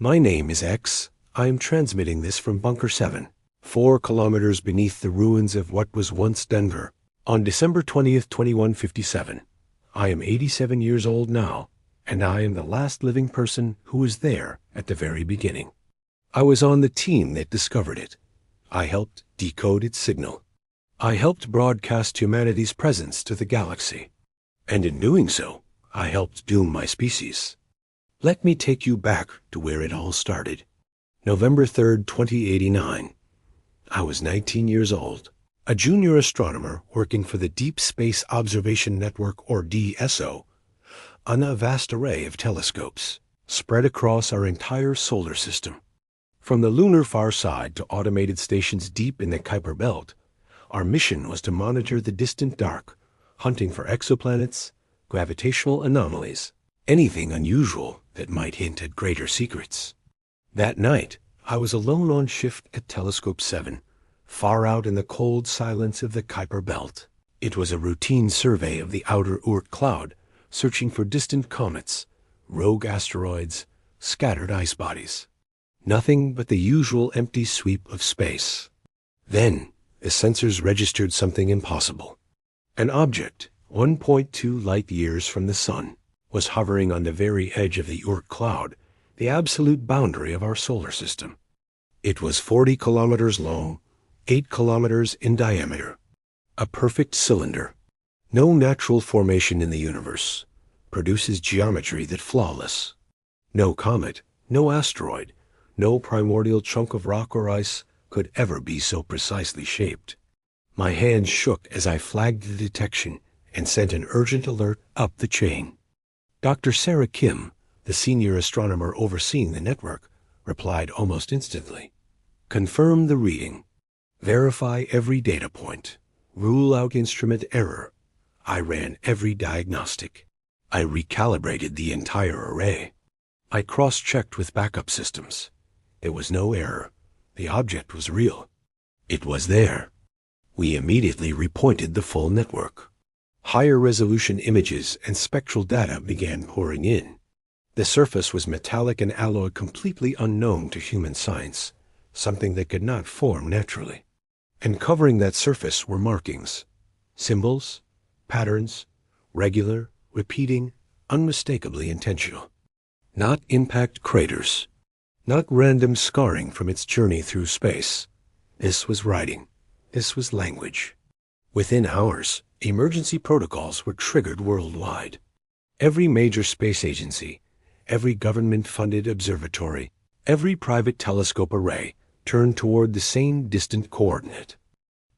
My name is X. I am transmitting this from Bunker 7, 4 kilometers beneath the ruins of what was once Denver, on December 20th, 2157. I am 87 years old now, and I am the last living person who was there at the very beginning. I was on the team that discovered it. I helped decode its signal. I helped broadcast humanity's presence to the galaxy. And in doing so, I helped doom my species. Let me take you back to where it all started. November 3rd, 2089. I was 19 years old, a junior astronomer working for the Deep Space Observation Network, or DSO, on a vast array of telescopes spread across our entire solar system. From the lunar far side to automated stations deep in the Kuiper Belt, our mission was to monitor the distant dark, hunting for exoplanets, gravitational anomalies, anything unusual that might hint at greater secrets. That night, I was alone on shift at Telescope 7, far out in the cold silence of the Kuiper Belt. It was a routine survey of the outer Oort cloud, searching for distant comets, rogue asteroids, scattered ice bodies. Nothing but the usual empty sweep of space. Then, the sensors registered something impossible. An object, 1.2 light-years from the Sun, was hovering on the very edge of the Oort cloud, the absolute boundary of our solar system. It was 40 kilometers long, 8 kilometers in diameter. A perfect cylinder. No natural formation in the universe produces geometry that flawless. No comet, no asteroid, no primordial chunk of rock or ice could ever be so precisely shaped. My hands shook as I flagged the detection and sent an urgent alert up the chain. Dr. Sarah Kim, the senior astronomer overseeing the network, replied almost instantly. Confirm the reading. Verify every data point. Rule out instrument error. I ran every diagnostic. I recalibrated the entire array. I cross-checked with backup systems. There was no error. The object was real. It was there. We immediately repointed the full network. Higher resolution images and spectral data began pouring in. The surface was metallic and alloy completely unknown to human science, something that could not form naturally. And covering that surface were markings, symbols, patterns, regular, repeating, unmistakably intentional. Not impact craters. Not random scarring from its journey through space. This was writing. This was language. Within hours, emergency protocols were triggered worldwide. Every major space agency, every government-funded observatory, every private telescope array turned toward the same distant coordinate.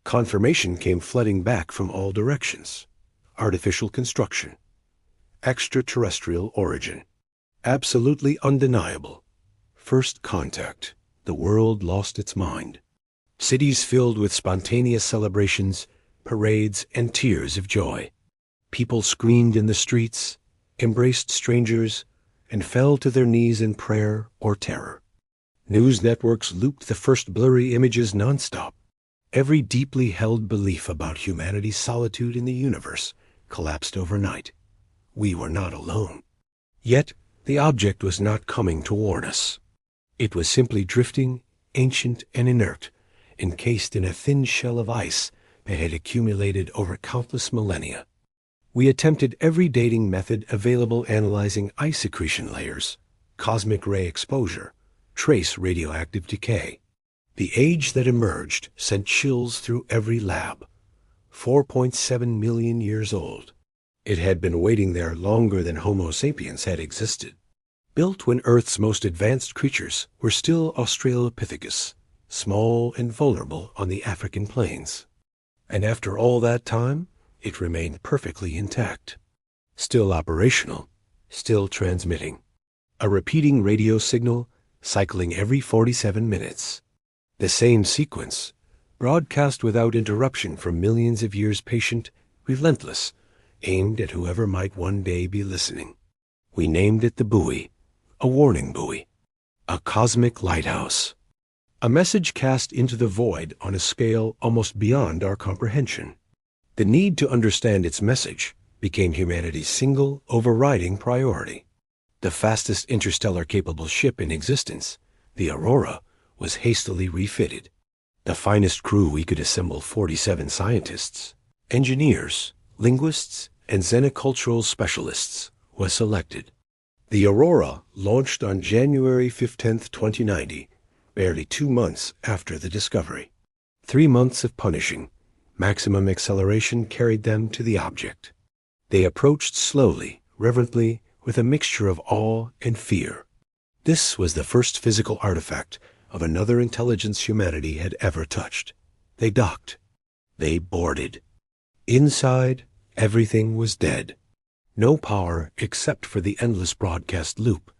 Confirmation came flooding back from all directions. Artificial construction. Extraterrestrial origin. Absolutely undeniable. First contact. The world lost its mind. Cities filled with spontaneous celebrations, parades, and tears of joy. People screamed in the streets, embraced strangers, and fell to their knees in prayer or terror. News networks looped the first blurry images nonstop. Every deeply held belief about humanity's solitude in the universe collapsed overnight. We were not alone. Yet, the object was not coming toward us. It was simply drifting, ancient and inert, encased in a thin shell of ice that had accumulated over countless millennia. We attempted every dating method available, analyzing ice accretion layers, cosmic ray exposure, trace radioactive decay. The age that emerged sent chills through every lab. 4.7 million years old. It had been waiting there longer than Homo sapiens had existed. Built when Earth's most advanced creatures were still Australopithecus, small and vulnerable on the African plains. And after all that time, it remained perfectly intact. Still operational, still transmitting. A repeating radio signal cycling every 47 minutes. The same sequence, broadcast without interruption for millions of years, patient, relentless, aimed at whoever might one day be listening. We named it the Buoy, a warning buoy, a cosmic lighthouse. A message cast into the void on a scale almost beyond our comprehension. The need to understand its message became humanity's single overriding priority. The fastest interstellar-capable ship in existence, the Aurora, was hastily refitted. The finest crew we could assemble, 47 scientists, engineers, linguists, and xenocultural specialists, was selected. The Aurora launched on January 15, 2090, barely 2 months after the discovery. 3 months of punishing, maximum acceleration carried them to the object. They approached slowly, reverently, with a mixture of awe and fear. This was the first physical artifact of another intelligence humanity had ever touched. They docked. They boarded. Inside, everything was dead. No power except for the endless broadcast loop.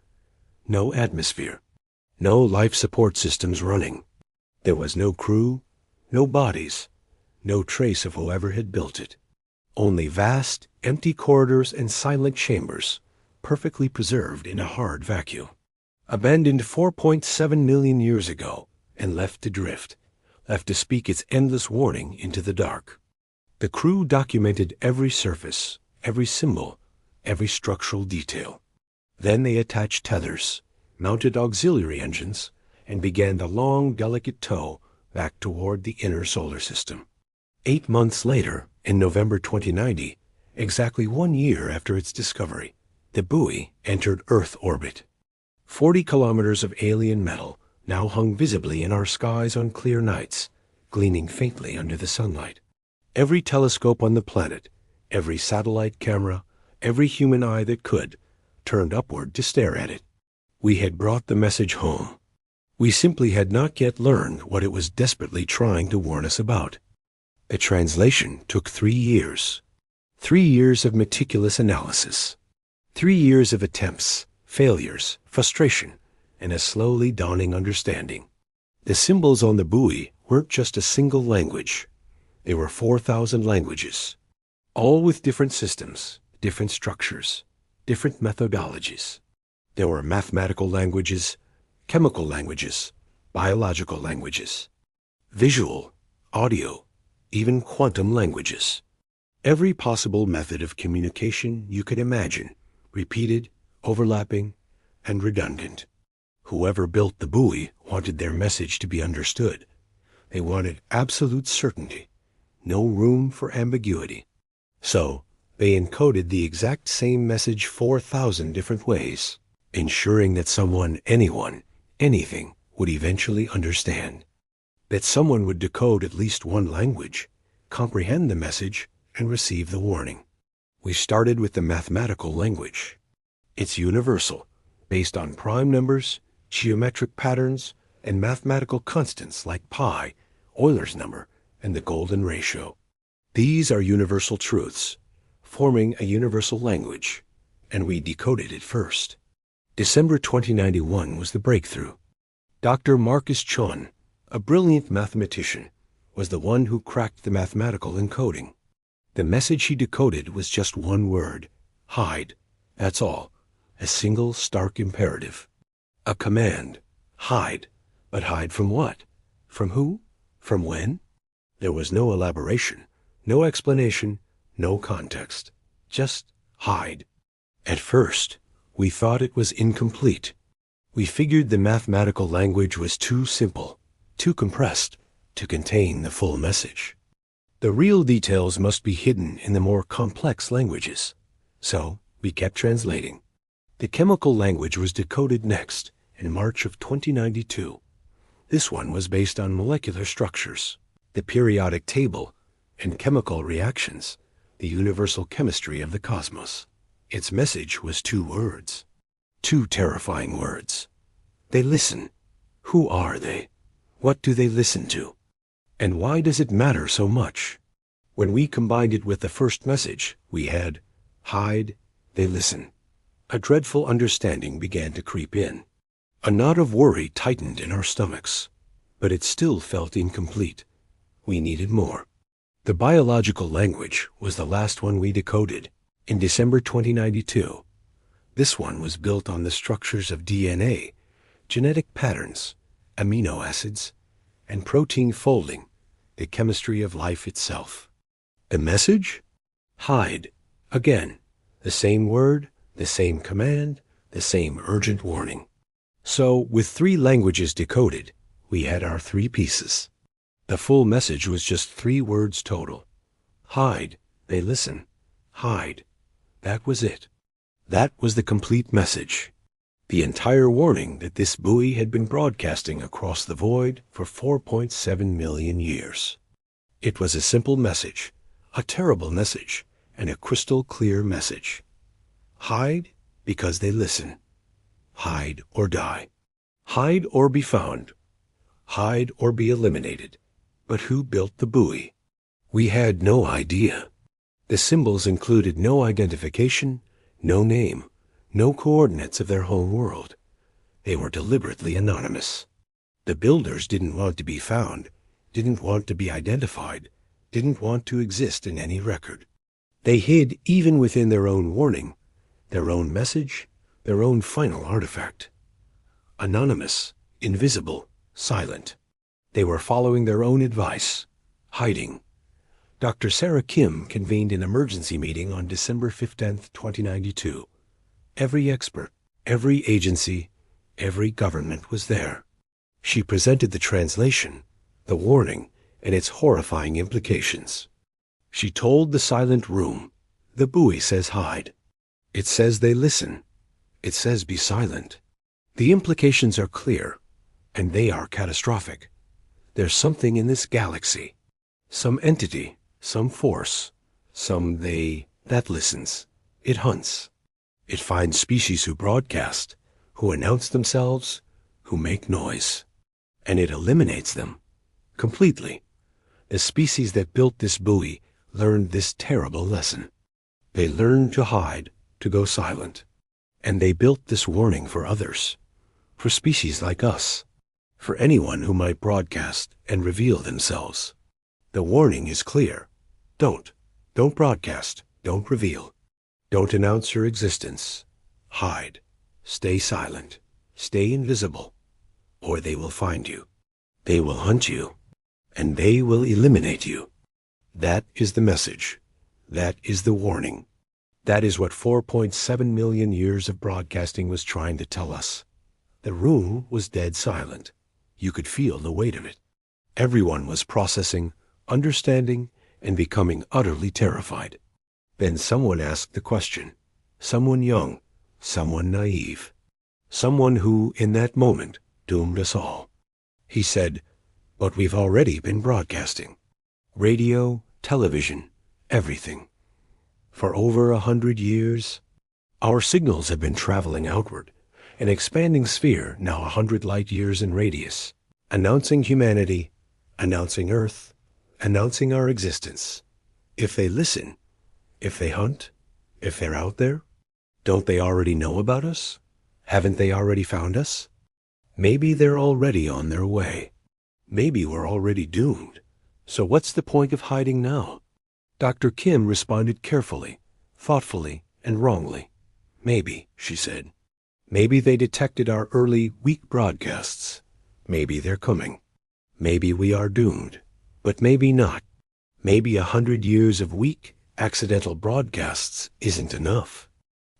No atmosphere. No life support systems running. There was no crew, no bodies, no trace of whoever had built it. Only vast, empty corridors and silent chambers, perfectly preserved in a hard vacuum. Abandoned 4.7 million years ago and left to drift, left to speak its endless warning into the dark. The crew documented every surface, every symbol, every structural detail. Then they attached tethers, mounted auxiliary engines, and began the long, delicate tow back toward the inner solar system. 8 months later, in November 2090, exactly 1 year after its discovery, the buoy entered Earth orbit. 40 kilometers of alien metal now hung visibly in our skies on clear nights, gleaming faintly under the sunlight. Every telescope on the planet, every satellite camera, every human eye that could, turned upward to stare at it. We had brought the message home. We simply had not yet learned what it was desperately trying to warn us about. The translation took 3 years. 3 years of meticulous analysis. 3 years of attempts, failures, frustration, and a slowly dawning understanding. The symbols on the buoy weren't just a single language. They were 4,000 languages, all with different systems, different structures, different methodologies. There were mathematical languages, chemical languages, biological languages, visual, audio, even quantum languages. Every possible method of communication you could imagine, repeated, overlapping, and redundant. Whoever built the buoy wanted their message to be understood. They wanted absolute certainty, no room for ambiguity. So, they encoded the exact same message 4,000 different ways, ensuring that someone, anyone, anything would eventually understand. That someone would decode at least one language, comprehend the message, and receive the warning. We started with the mathematical language. It's universal, based on prime numbers, geometric patterns, and mathematical constants like pi, Euler's number, and the golden ratio. These are universal truths, forming a universal language, and we decoded it first. December 2091 was the breakthrough. Dr. Marcus Chon, a brilliant mathematician, was the one who cracked the mathematical encoding. The message he decoded was just one word: hide. That's all. A single stark imperative. A command. Hide. But hide from what? From who? From when? There was no elaboration, no explanation, no context. Just hide. At first, we thought it was incomplete. We figured the mathematical language was too simple, too compressed, to contain the full message. The real details must be hidden in the more complex languages. So, we kept translating. The chemical language was decoded next, in March of 2092. This one was based on molecular structures, the periodic table, and chemical reactions, the universal chemistry of the cosmos. Its message was 2 words. 2 terrifying words. They listen. Who are they? What do they listen to? And why does it matter so much? When we combined it with the first message, we had, hide, they listen. A dreadful understanding began to creep in. A knot of worry tightened in our stomachs, but it still felt incomplete. We needed more. The biological language was the last one we decoded, in December 2092. This one was built on the structures of DNA, genetic patterns, amino acids, and protein folding, the chemistry of life itself. The message? Hide. Again, the same word, the same command, the same urgent warning. So, with 3 languages decoded, we had our 3 pieces. The full message was just 3 words total. Hide, they listen. Hide. That was it. That was the complete message. The entire warning that this buoy had been broadcasting across the void for 4.7 million years. It was a simple message, a terrible message, and a crystal clear message. Hide because they listen. Hide or die. Hide or be found. Hide or be eliminated. But who built the buoy? We had no idea. The symbols included no identification, no name, no coordinates of their home world. They were deliberately anonymous. The builders didn't want to be found, didn't want to be identified, didn't want to exist in any record. They hid even within their own warning, their own message, their own final artifact. Anonymous, invisible, silent. They were following their own advice, hiding. Dr. Sarah Kim convened an emergency meeting on December 15th, 2092. Every expert, every agency, every government was there. She presented the translation, the warning, and its horrifying implications. She told the silent room, the buoy says hide. It says they listen. It says be silent. The implications are clear, and they are catastrophic. There's something in this galaxy, some entity, some force, some they that listens. It hunts. It finds species who broadcast, who announce themselves, who make noise. And it eliminates them completely. The species that built this buoy learned this terrible lesson. They learned to hide, to go silent. And they built this warning for others, for species like us, for anyone who might broadcast and reveal themselves. The warning is clear. Don't broadcast, don't reveal. Don't announce your existence. Hide. Stay silent. Stay invisible. Or they will find you. They will hunt you. And they will eliminate you. That is the message. That is the warning. That is what 4.7 million years of broadcasting was trying to tell us. The room was dead silent. You could feel the weight of it. Everyone was processing, understanding, and becoming utterly terrified. Then someone asked the question. Someone young, someone naive. Someone who, in that moment, doomed us all. He said, "But we've already been broadcasting. Radio, television, everything. For over 100 years, our signals have been traveling outward, an expanding sphere now 100 light years in radius, announcing humanity, announcing Earth, announcing our existence. If they listen, if they hunt, if they're out there, don't they already know about us? Haven't they already found us? Maybe they're already on their way. Maybe we're already doomed. So what's the point of hiding now?" Dr. Kim responded carefully, thoughtfully, and wrongly. "Maybe," she said. "Maybe they detected our early, weak broadcasts. Maybe they're coming. Maybe we are doomed. But maybe not. Maybe 100 years of weak, accidental broadcasts isn't enough.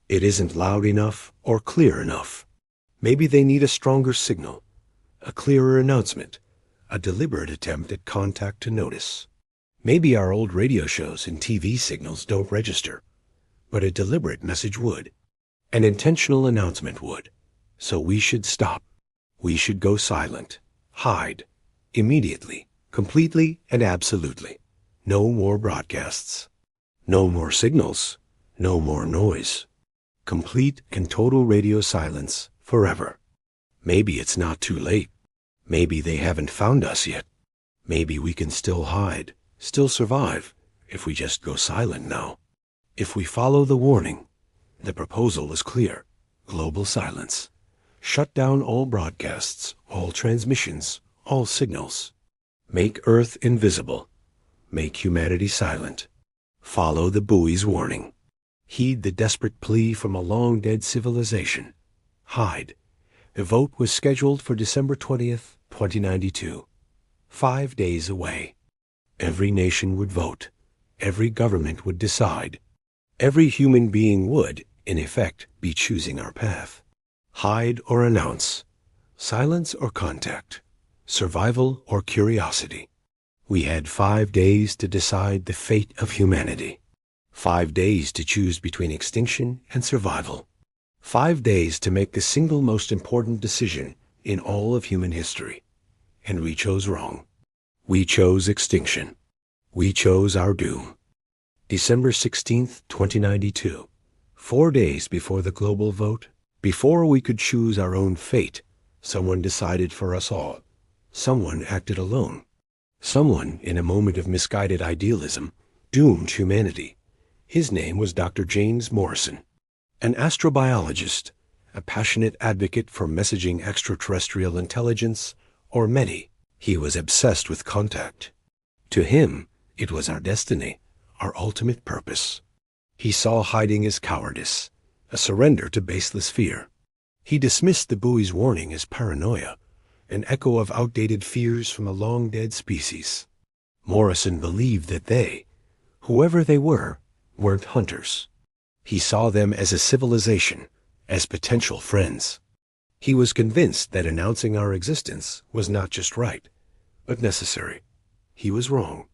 It isn't loud enough or clear enough. Maybe they need a stronger signal, a clearer announcement, a deliberate attempt at contact to notice. Maybe our old radio shows and TV signals don't register, but a deliberate message would. An intentional announcement would. So we should stop. We should go silent. Hide. Immediately. Completely and absolutely. No more broadcasts. No more signals. No more noise. Complete and total radio silence forever. Maybe it's not too late. Maybe they haven't found us yet. Maybe we can still hide, still survive, if we just go silent now. If we follow the warning, the proposal is clear. Global silence. Shut down all broadcasts, all transmissions, all signals. Make Earth invisible. Make humanity silent. Follow the buoy's warning. Heed the desperate plea from a long-dead civilization. Hide. The vote was scheduled for December 20th, 2092. 5 days away. Every nation would vote. Every government would decide. Every human being would, in effect, be choosing our path. Hide or announce. Silence or contact. Survival or curiosity. We had 5 days to decide the fate of humanity. 5 days to choose between extinction and survival. 5 days to make the single most important decision in all of human history. And we chose wrong. We chose extinction. We chose our doom. December 16th, 2092. 4 days before the global vote, before we could choose our own fate, someone decided for us all. Someone acted alone. Someone, in a moment of misguided idealism, doomed humanity. His name was Dr. James Morrison, an astrobiologist, a passionate advocate for messaging extraterrestrial intelligence, or many. He was obsessed with contact. To him, it was our destiny, our ultimate purpose. He saw hiding as cowardice, a surrender to baseless fear. He dismissed the buoy's warning as paranoia, an echo of outdated fears from a long-dead species. Morrison believed that they, whoever they were, weren't hunters. He saw them as a civilization, as potential friends. He was convinced that announcing our existence was not just right, but necessary. He was wrong.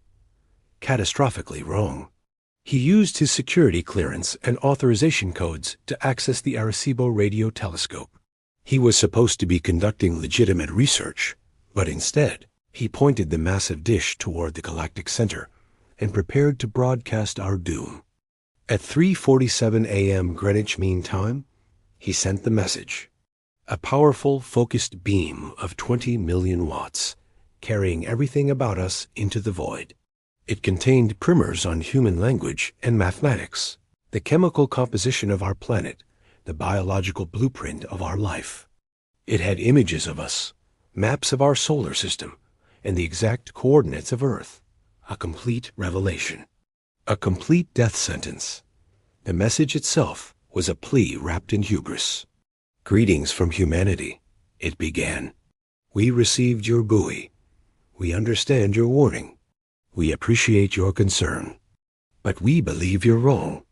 Catastrophically wrong. He used his security clearance and authorization codes to access the Arecibo radio telescope. He was supposed to be conducting legitimate research, but instead, he pointed the massive dish toward the galactic center and prepared to broadcast our doom. At 3:47 a.m. Greenwich Mean Time, he sent the message. A powerful, focused beam of 20 million watts, carrying everything about us into the void. It contained primers on human language and mathematics, the chemical composition of our planet, the biological blueprint of our life. It had images of us, maps of our solar system, and the exact coordinates of Earth. A complete revelation. A complete death sentence. The message itself was a plea wrapped in hubris. Greetings from humanity, it began. We received your buoy. We understand your warning. We appreciate your concern. But we believe you're wrong.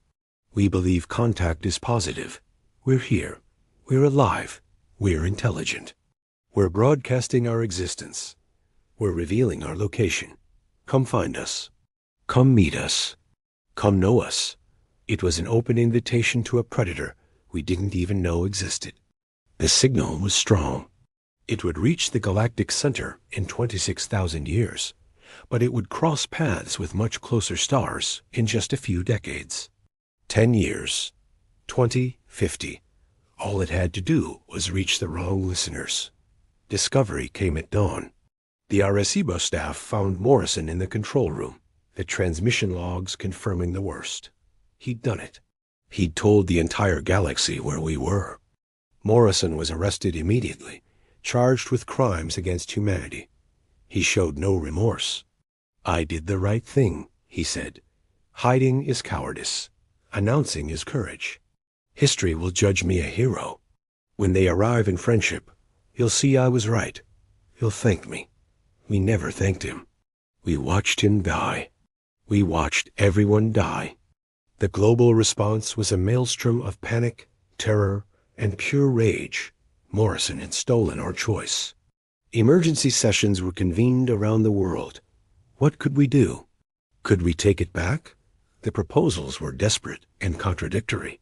We believe contact is positive. We're here. We're alive. We're intelligent. We're broadcasting our existence. We're revealing our location. Come find us. Come meet us. Come know us. It was an open invitation to a predator we didn't even know existed. The signal was strong. It would reach the galactic center in 26,000 years, but it would cross paths with much closer stars in just a few decades. 10 years. 20, 50. All it had to do was reach the wrong listeners. Discovery came at dawn. The Arecibo staff found Morrison in the control room, the transmission logs confirming the worst. He'd done it. He'd told the entire galaxy where we were. Morrison was arrested immediately, charged with crimes against humanity. He showed no remorse. I did the right thing, he said. Hiding is cowardice. Announcing is courage. History will judge me a hero. When they arrive in friendship, he'll see I was right. He'll thank me. We never thanked him. We watched him die. We watched everyone die. The global response was a maelstrom of panic, terror, and pure rage. Morrison had stolen our choice. Emergency sessions were convened around the world. What could we do? Could we take it back? The proposals were desperate and contradictory.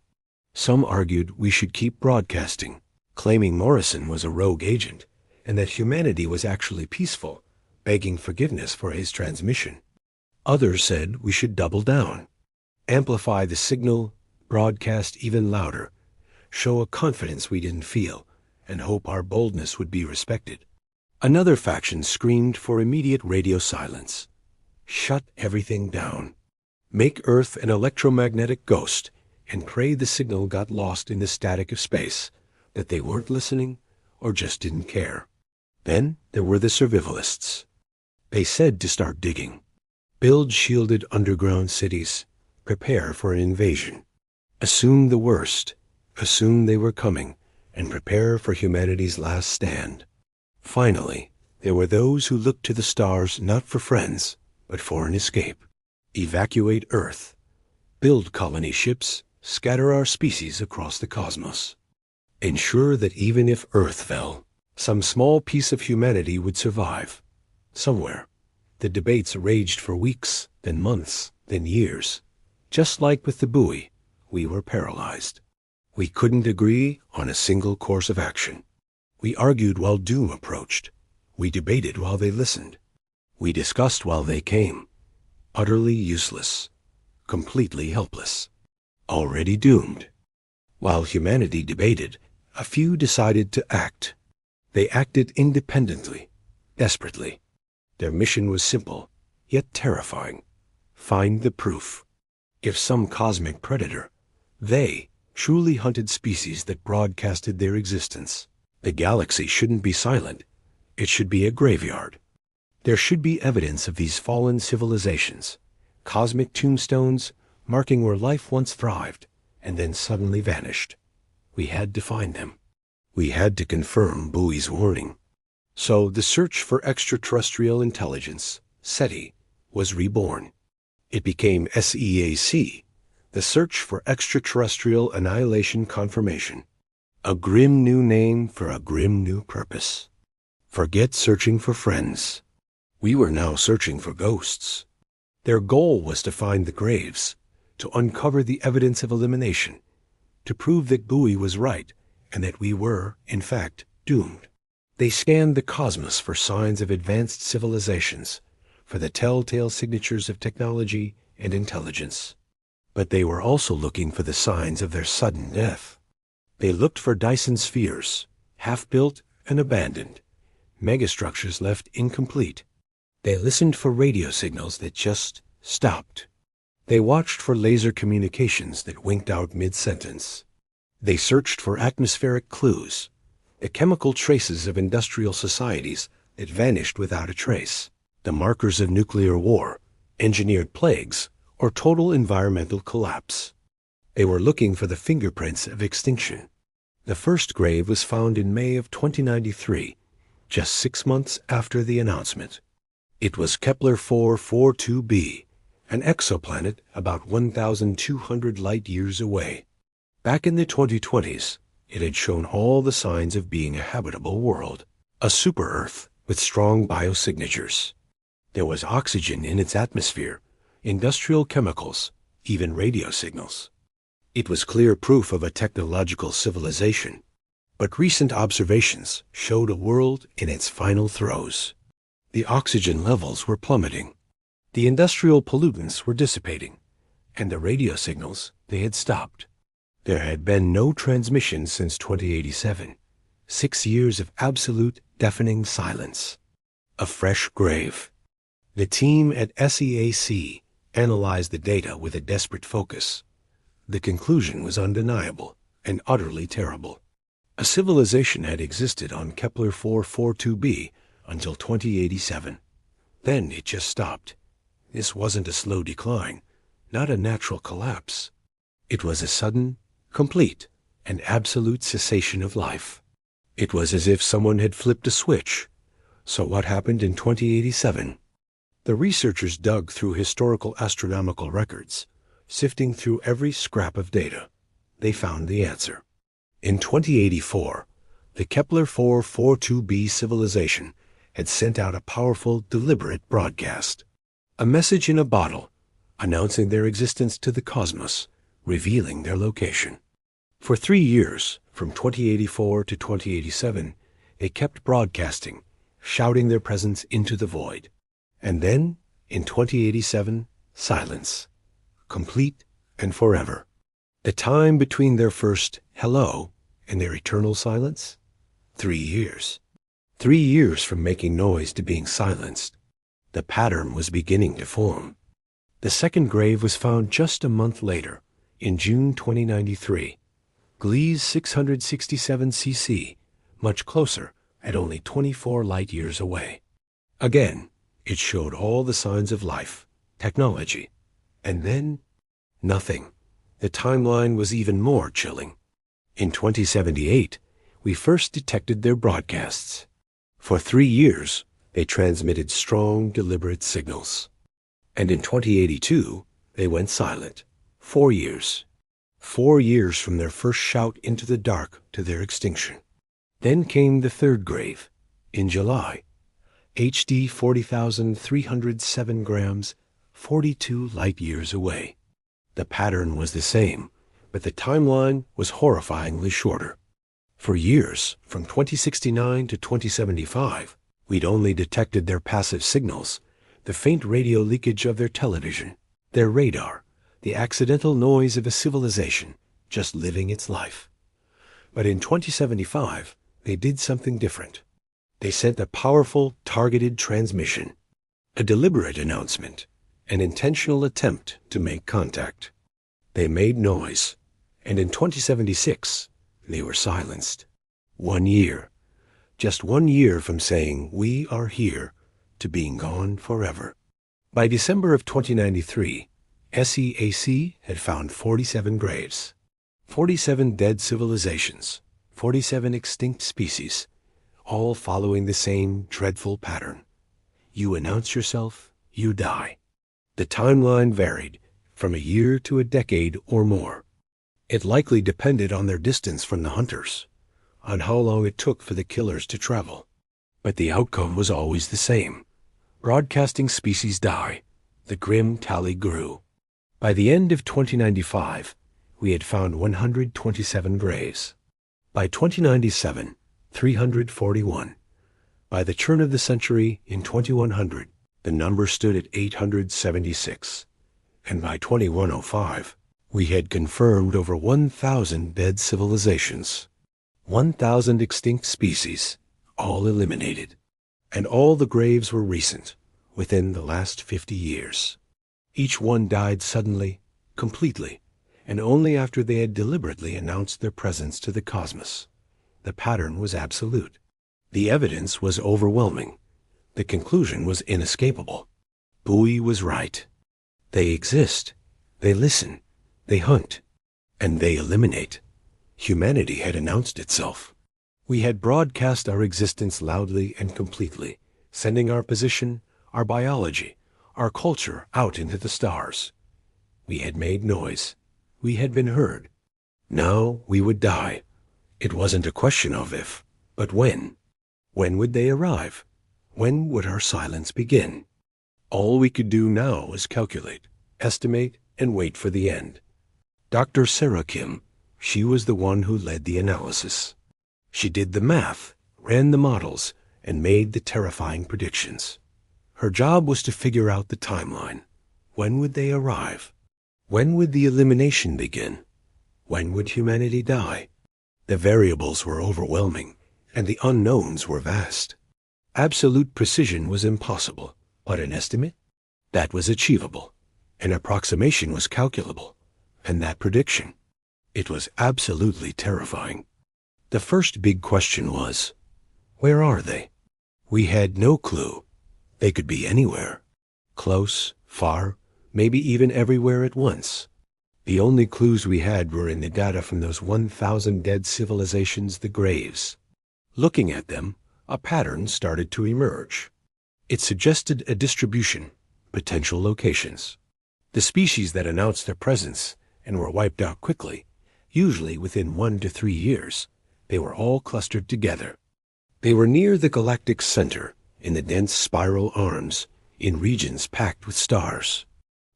Some argued we should keep broadcasting, claiming Morrison was a rogue agent and that humanity was actually peaceful, begging forgiveness for his transmission. Others said we should double down, amplify the signal, broadcast even louder, show a confidence we didn't feel, and hope our boldness would be respected. Another faction screamed for immediate radio silence. Shut everything down. Make Earth an electromagnetic ghost and pray the signal got lost in the static of space, that they weren't listening or just didn't care. Then there were the survivalists. They said to start digging. Build shielded underground cities. Prepare for an invasion. Assume the worst. Assume they were coming, and prepare for humanity's last stand. Finally, there were those who looked to the stars not for friends, but for an escape. Evacuate Earth. Build colony ships. Scatter our species across the cosmos. ensure that even if Earth fell, some small piece of humanity would survive. Somewhere. The debates raged for weeks, then months, then years. Just like with the buoy, we were paralyzed. We couldn't agree on a single course of action. We argued while doom approached. We debated while they listened. We discussed while they came. Utterly useless. Completely helpless. Already doomed. While humanity debated, a few decided to act. They acted independently, desperately. Their mission was simple, yet terrifying. Find the proof. If some cosmic predator, they truly hunted species that broadcasted their existence, the galaxy shouldn't be silent. It should be a graveyard. There should be evidence of these fallen civilizations, cosmic tombstones marking where life once thrived and then suddenly vanished. We had to find them. We had to confirm Buoy's warning. So the search for extraterrestrial intelligence, SETI, was reborn. It became SEAC, the Search for Extraterrestrial Annihilation Confirmation. A grim new name for a grim new purpose. Forget searching for friends. We were now searching for ghosts. Their goal was to find the graves, to uncover the evidence of elimination, to prove that Buoy was right and that we were, in fact, doomed. They scanned the cosmos for signs of advanced civilizations, for the telltale signatures of technology and intelligence. But they were also looking for the signs of their sudden death. They looked for Dyson spheres, half-built and abandoned, megastructures left incomplete. They listened for radio signals that just stopped. They watched for laser communications that winked out mid-sentence. They searched for atmospheric clues, the chemical traces of industrial societies that vanished without a trace, the markers of nuclear war, engineered plagues, or total environmental collapse. They were looking for the fingerprints of extinction. The first grave was found in May of 2093, just 6 months after the announcement. It was Kepler 442b, an exoplanet about 1,200 light-years away. Back in the 2020s, it had shown all the signs of being a habitable world, a super-Earth with strong biosignatures. There was oxygen in its atmosphere, industrial chemicals, even radio signals. It was clear proof of a technological civilization, but recent observations showed a world in its final throes. The oxygen levels were plummeting, the industrial pollutants were dissipating, and the radio signals, they had stopped. There had been no transmission since 2087, 6 years of absolute, deafening silence. A fresh grave. The team at SEAC analyzed the data with a desperate focus. The conclusion was undeniable and utterly terrible. A civilization had existed on Kepler 442b until 2087. Then it just stopped. This wasn't a slow decline, not a natural collapse. It was a sudden, complete, and absolute cessation of life. It was as if someone had flipped a switch. So what happened in 2087? The researchers dug through historical astronomical records, sifting through every scrap of data. They found the answer. In 2084, the Kepler 442b civilization had sent out a powerful, deliberate broadcast. A message in a bottle, announcing their existence to the cosmos, revealing their location. For 3 years, from 2084 to 2087, they kept broadcasting, shouting their presence into the void. And then, in 2087, silence. Complete and forever. The time between their first hello and their eternal silence? 3 years. 3 years from making noise to being silenced. The pattern was beginning to form. The second grave was found just a month later, in June 2093. Gliese 667 cc, much closer, at only 24 light-years away. Again, it showed all the signs of life, technology. And then, nothing. The timeline was even more chilling. In 2078, we first detected their broadcasts. For 3 years, they transmitted strong, deliberate signals. And in 2082, they went silent. 4 years. 4 years from their first shout into the dark to their extinction. Then came the third grave, in July, HD 40,307 grams, 42 light-years away. The pattern was the same, but the timeline was horrifyingly shorter. For years, from 2069 to 2075, we'd only detected their passive signals, the faint radio leakage of their television, their radar, the accidental noise of a civilization just living its life. But in 2075, they did something different. They sent a powerful, targeted transmission, a deliberate announcement, an intentional attempt to make contact. They made noise, and in 2076, they were silenced. 1 year. Just 1 year from saying, "We are here," to being gone forever. By December of 2093, SEAC had found 47 graves, 47 dead civilizations, 47 extinct species, all following the same dreadful pattern. You announce yourself, you die. The timeline varied from a year to a decade or more. It likely depended on their distance from the hunters, on how long it took for the killers to travel. But the outcome was always the same. Broadcasting species die. The grim tally grew. By the end of 2095, we had found 127 graves. By 2097, 341. By the turn of the century, in 2100, the number stood at 876. And by 2105, we had confirmed over 1,000 dead civilizations, 1,000 extinct species, all eliminated. And all the graves were recent, within the last 50 years. Each one died suddenly, completely, and only after they had deliberately announced their presence to the cosmos. The pattern was absolute. The evidence was overwhelming. The conclusion was inescapable. Buoy was right. They exist. They listen. They hunt. And they eliminate. Humanity had announced itself. We had broadcast our existence loudly and completely, sending our position, our biology, our culture out into the stars. We had made noise. We had been heard. Now we would die. It wasn't a question of if, but when. When would they arrive? When would our silence begin? All we could do now was calculate, estimate, and wait for the end. Dr. Sarah Kim, she was the one who led the analysis. She did the math, ran the models, and made the terrifying predictions. Her job was to figure out the timeline. When would they arrive? When would the elimination begin? When would humanity die? The variables were overwhelming, and the unknowns were vast. Absolute precision was impossible, but an estimate? That was achievable. An approximation was calculable, and that prediction? It was absolutely terrifying. The first big question was, where are they? We had no clue. They could be anywhere. Close, far, maybe even everywhere at once. The only clues we had were in the data from those 1,000 dead civilizations, the graves. Looking at them, a pattern started to emerge. It suggested a distribution, potential locations. The species that announced their presence and were wiped out quickly, usually within 1 to 3 years, they were all clustered together. They were near the galactic center, in the dense spiral arms, in regions packed with stars.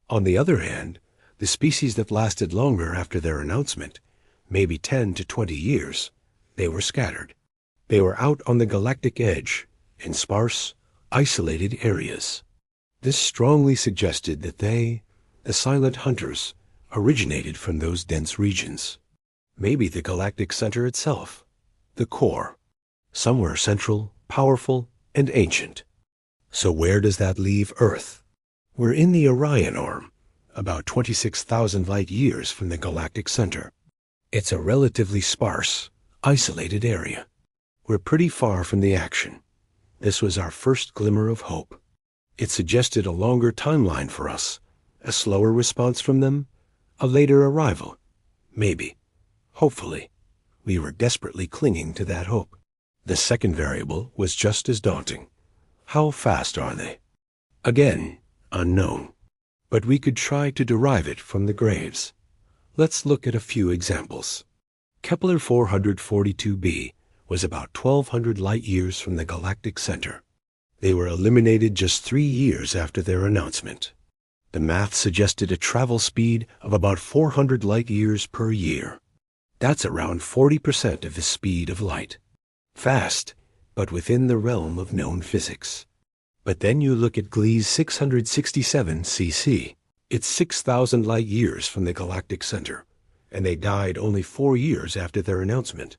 On the other hand, the species that lasted longer after their announcement, maybe 10 to 20 years, they were scattered. They were out on the galactic edge, in sparse, isolated areas. This strongly suggested that they, the silent hunters, originated from those dense regions. Maybe the galactic center itself, the core, somewhere central, powerful, and ancient. So where does that leave Earth? We're in the Orion arm, about 26,000 light years from the galactic center. It's a relatively sparse, isolated area. We're pretty far from the action. This was our first glimmer of hope. It suggested a longer timeline for us, a slower response from them, a later arrival. Maybe. Hopefully. We were desperately clinging to that hope. The second variable was just as daunting. How fast are they? Again, unknown. But we could try to derive it from the graves. Let's look at a few examples. Kepler 442b was about 1,200 light-years from the galactic center. They were eliminated just 3 years after their announcement. The math suggested a travel speed of about 400 light-years per year. That's around 40% of the speed of light. Fast, but within the realm of known physics. But then you look at Gliese 667 cc. It's 6,000 light-years from the galactic center, and they died only 4 years after their announcement.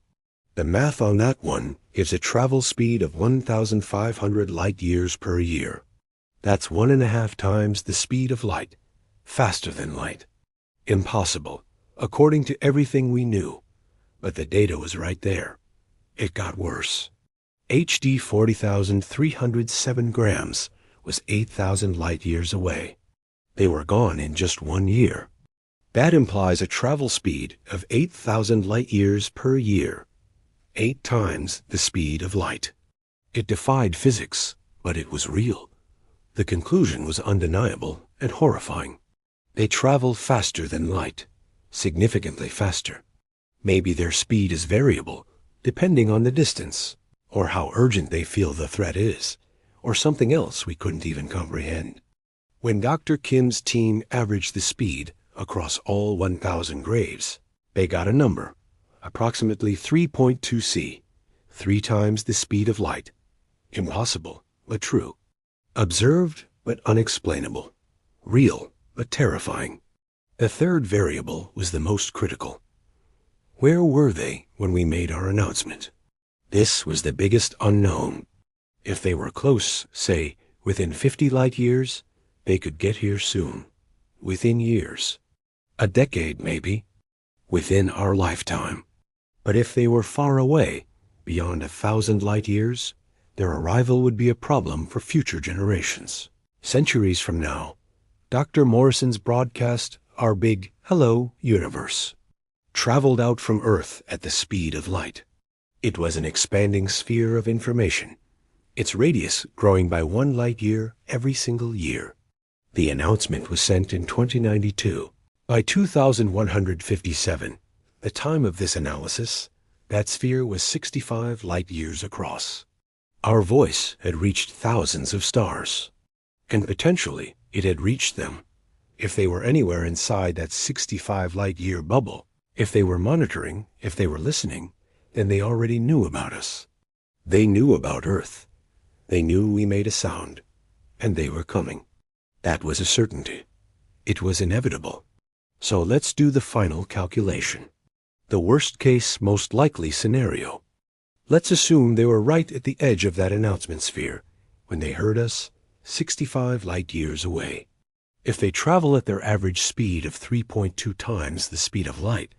The math on that one gives a travel speed of 1,500 light-years per year. That's 1.5 times the speed of light, faster than light. Impossible, according to everything we knew. But the data was right there. It got worse. HD 40,307 grams was 8,000 light-years away. They were gone in just 1 year. That implies a travel speed of 8,000 light-years per year, 8 times the speed of light. It defied physics, but it was real. The conclusion was undeniable and horrifying. They travel faster than light, significantly faster. Maybe their speed is variable, depending on the distance, or how urgent they feel the threat is, or something else we couldn't even comprehend. When Dr. Kim's team averaged the speed across all 1,000 graves, they got a number, approximately 3.2 c, 3 times the speed of light. Impossible, but true. Observed, but unexplainable. Real, but terrifying. The third variable was the most critical. Where were they when we made our announcement? This was the biggest unknown. If they were close, say, within 50 light-years, they could get here soon. Within years. A decade, maybe. Within our lifetime. But if they were far away, beyond 1,000 light-years, their arrival would be a problem for future generations. Centuries from now, Dr. Morrison's broadcast, Our Big Hello Universe, traveled out from Earth at the speed of light. It was an expanding sphere of information, its radius growing by 1 light-year every single year. The announcement was sent in 2092. By 2157, the time of this analysis, that sphere was 65 light-years across. Our voice had reached thousands of stars, and potentially it had reached them. If they were anywhere inside that 65 light-year bubble, if they were monitoring, if they were listening, then they already knew about us. They knew about Earth. They knew we made a sound, and they were coming. That was a certainty. It was inevitable. So let's do the final calculation. The worst-case, most likely scenario. Let's assume they were right at the edge of that announcement sphere when they heard us 65 light-years away. If they travel at their average speed of 3.2 times the speed of light,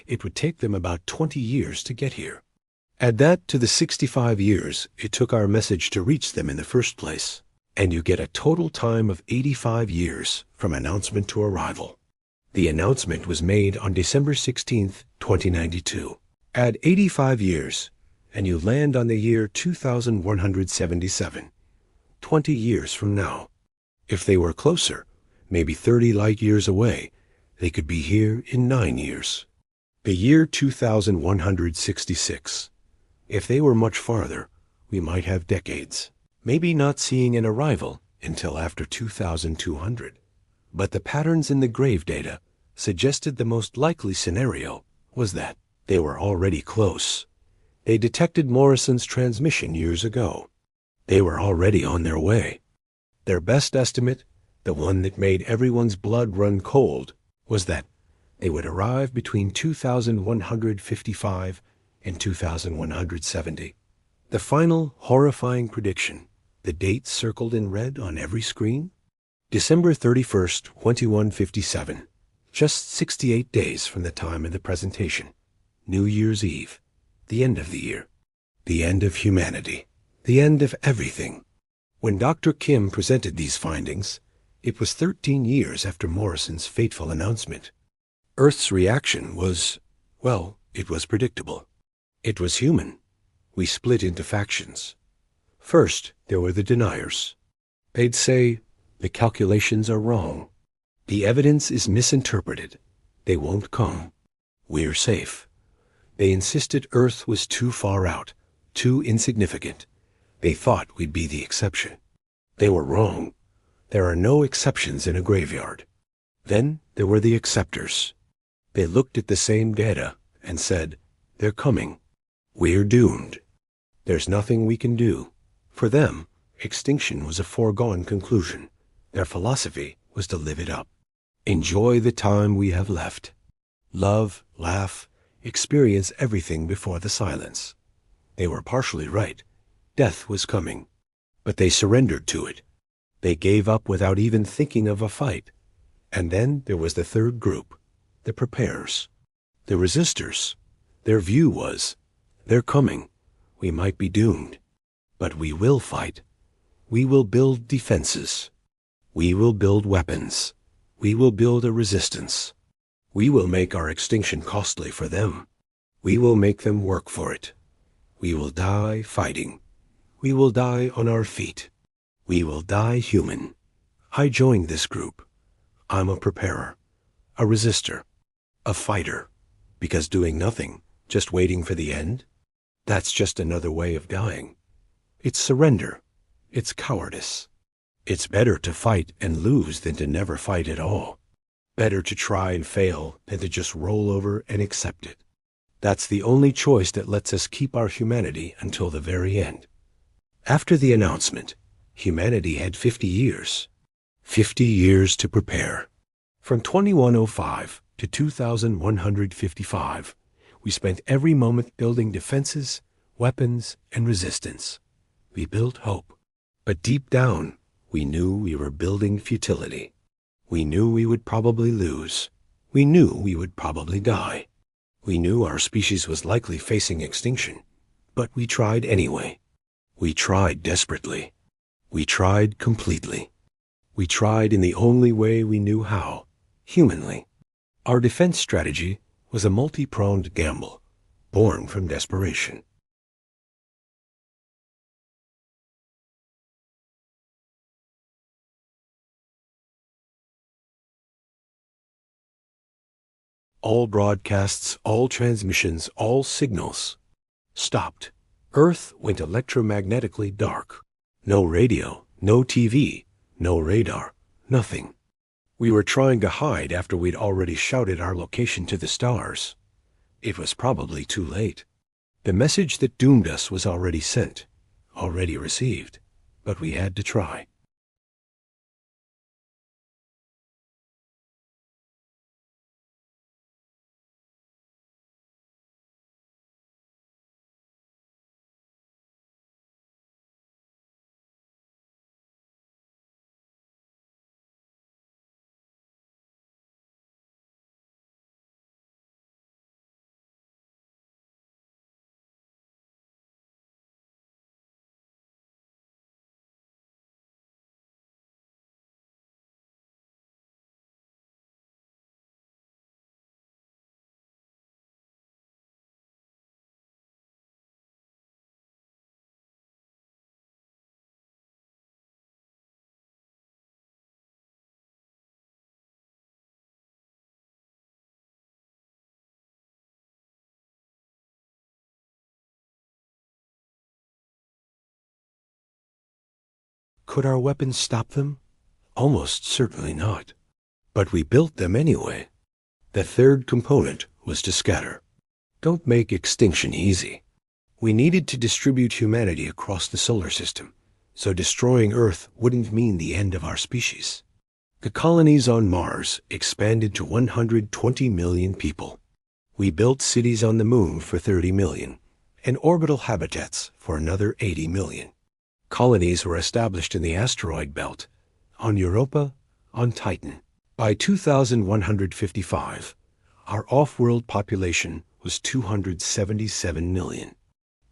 it would take them about 20 years to get here. Add that to the 65 years it took our message to reach them in the first place, and you get a total time of 85 years from announcement to arrival. The announcement was made on December 16, 2092. Add 85 years, and you land on the year 2177, 20 years from now. If they were closer, maybe 30 light-years away, they could be here in 9 years. The year 2166. If they were much farther, we might have decades. Maybe not seeing an arrival until after 2200. But the patterns in the grave data suggested the most likely scenario was that they were already close. They detected Morrison's transmission years ago. They were already on their way. Their best estimate, the one that made everyone's blood run cold, was that they would arrive between 2155 and 2170. The final horrifying prediction, the date circled in red on every screen? December 31st, 2157. Just 68 days from the time of the presentation. New Year's Eve. The end of the year. The end of humanity. The end of everything. When Dr. Kim presented these findings, it was 13 years after Morrison's fateful announcement. Earth's reaction was, well, it was predictable. It was human. We split into factions. First, there were the deniers. They'd say, the calculations are wrong. The evidence is misinterpreted. They won't come. We're safe. They insisted Earth was too far out, too insignificant. They thought we'd be the exception. They were wrong. There are no exceptions in a graveyard. Then there were the acceptors. They looked at the same data and said, they're coming. We're doomed. There's nothing we can do. For them, extinction was a foregone conclusion. Their philosophy was to live it up. Enjoy the time we have left. Love, laugh, experience everything before the silence. They were partially right. Death was coming. But they surrendered to it. They gave up without even thinking of a fight. And then there was the third group, the preparers, the resistors. Their view was, they're coming. We might be doomed. But we will fight. We will build defenses. We will build weapons. We will build a resistance. We will make our extinction costly for them. We will make them work for it. We will die fighting. We will die on our feet. We will die human. I joined this group. I'm a preparer, a resistor, a fighter, because doing nothing, just waiting for the end, that's just another way of dying. It's surrender. It's cowardice. It's better to fight and lose than to never fight at all. Better to try and fail than to just roll over and accept it. That's the only choice that lets us keep our humanity until the very end. After the announcement, humanity had 50 years. 50 years to prepare. From 2105 to 2155, we spent every moment building defenses, weapons, and resistance. We built hope. But deep down, we knew we were building futility. We knew we would probably lose. We knew we would probably die. We knew our species was likely facing extinction. But we tried anyway. We tried desperately. We tried completely. We tried in the only way we knew how, humanly. Our defense strategy was a multi-pronged gamble, born from desperation. All broadcasts, all transmissions, all signals stopped. Earth went electromagnetically dark. No radio, no TV, no radar, nothing. We were trying to hide after we'd already shouted our location to the stars. It was probably too late. The message that doomed us was already sent, already received, but we had to try. Could our weapons stop them? Almost certainly not. But we built them anyway. The third component was to scatter. Don't make extinction easy. We needed to distribute humanity across the solar system, so destroying Earth wouldn't mean the end of our species. The colonies on Mars expanded to 120 million people. We built cities on the Moon for 30 million, and orbital habitats for another 80 million. Colonies were established in the asteroid belt, on Europa, on Titan. By 2155, our off-world population was 277 million.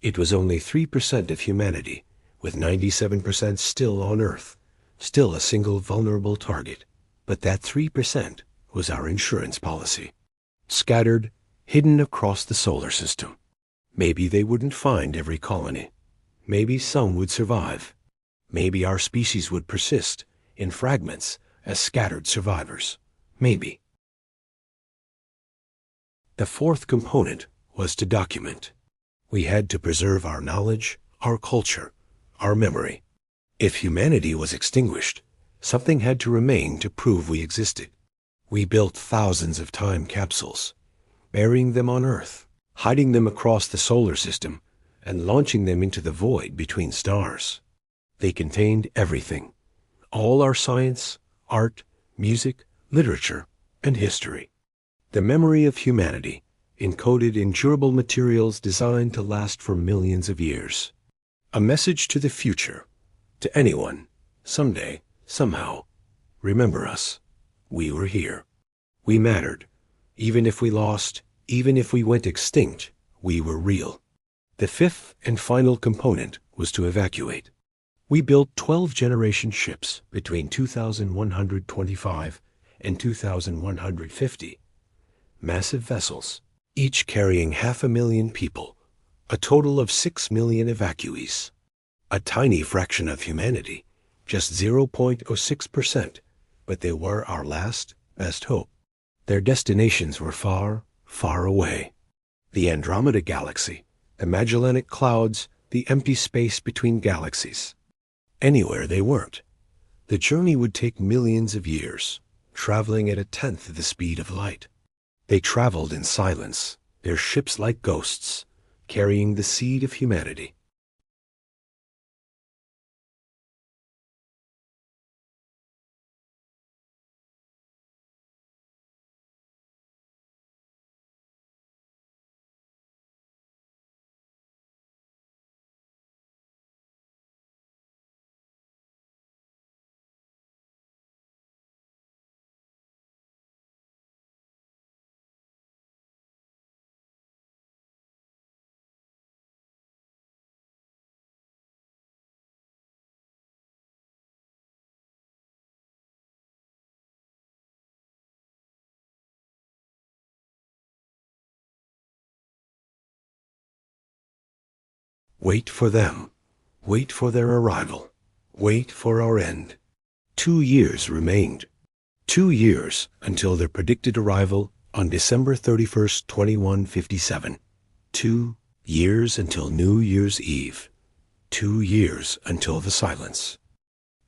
It was only 3% of humanity, with 97% still on Earth, still a single vulnerable target. But that 3% was our insurance policy. Scattered, hidden across the solar system. Maybe they wouldn't find every colony. Maybe some would survive. Maybe our species would persist in fragments as scattered survivors. Maybe. The fourth component was to document. We had to preserve our knowledge, our culture, our memory. If humanity was extinguished, something had to remain to prove we existed. We built thousands of time capsules, burying them on Earth, hiding them across the solar system, and launching them into the void between stars. They contained everything, all our science, art, music, literature, and history. The memory of humanity, encoded in durable materials designed to last for millions of years. A message to the future, to anyone, someday, somehow. Remember us. We were here. We mattered. Even if we lost, even if we went extinct, we were real. The fifth and final component was to evacuate. We built 12 generation ships between 2125 and 2150. Massive vessels, each carrying 500,000 people, a total of 6 million evacuees. A tiny fraction of humanity, just 0.06%, but they were our last, best hope. Their destinations were far, far away. The Andromeda Galaxy, the Magellanic Clouds, the empty space between galaxies. Anywhere they weren't. The journey would take millions of years, traveling at 1/10 of the speed of light. They traveled in silence, their ships like ghosts, carrying the seed of humanity. Wait for them. Wait for their arrival. Wait for our end. 2 years remained. 2 years until their predicted arrival on December 31st, 2157. 2 years until New Year's Eve. 2 years until the silence.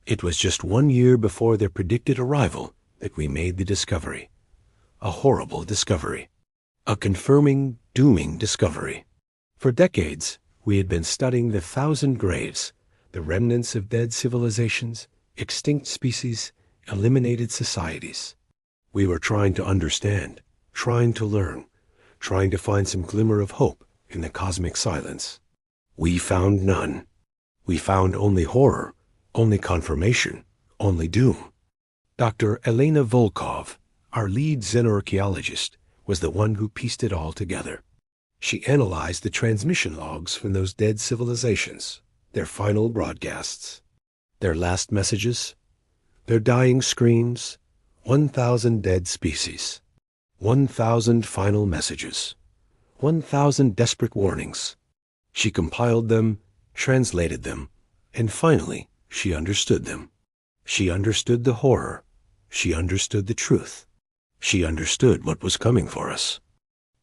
It was just 1 year before their predicted arrival that we made the discovery. A horrible discovery. A confirming, dooming discovery. For decades, we had been studying the 1,000 graves, the remnants of dead civilizations, extinct species, eliminated societies. We were trying to understand, trying to learn, trying to find some glimmer of hope in the cosmic silence. We found none. We found only horror, only confirmation, only doom. Dr. Elena Volkov, our lead xenoarchaeologist, was the one who pieced it all together. She analyzed the transmission logs from those dead civilizations, their final broadcasts, their last messages, their dying screams, 1,000 dead species, 1,000 final messages, 1,000 desperate warnings. She compiled them, translated them, and finally she understood them. She understood the horror. She understood the truth. She understood what was coming for us.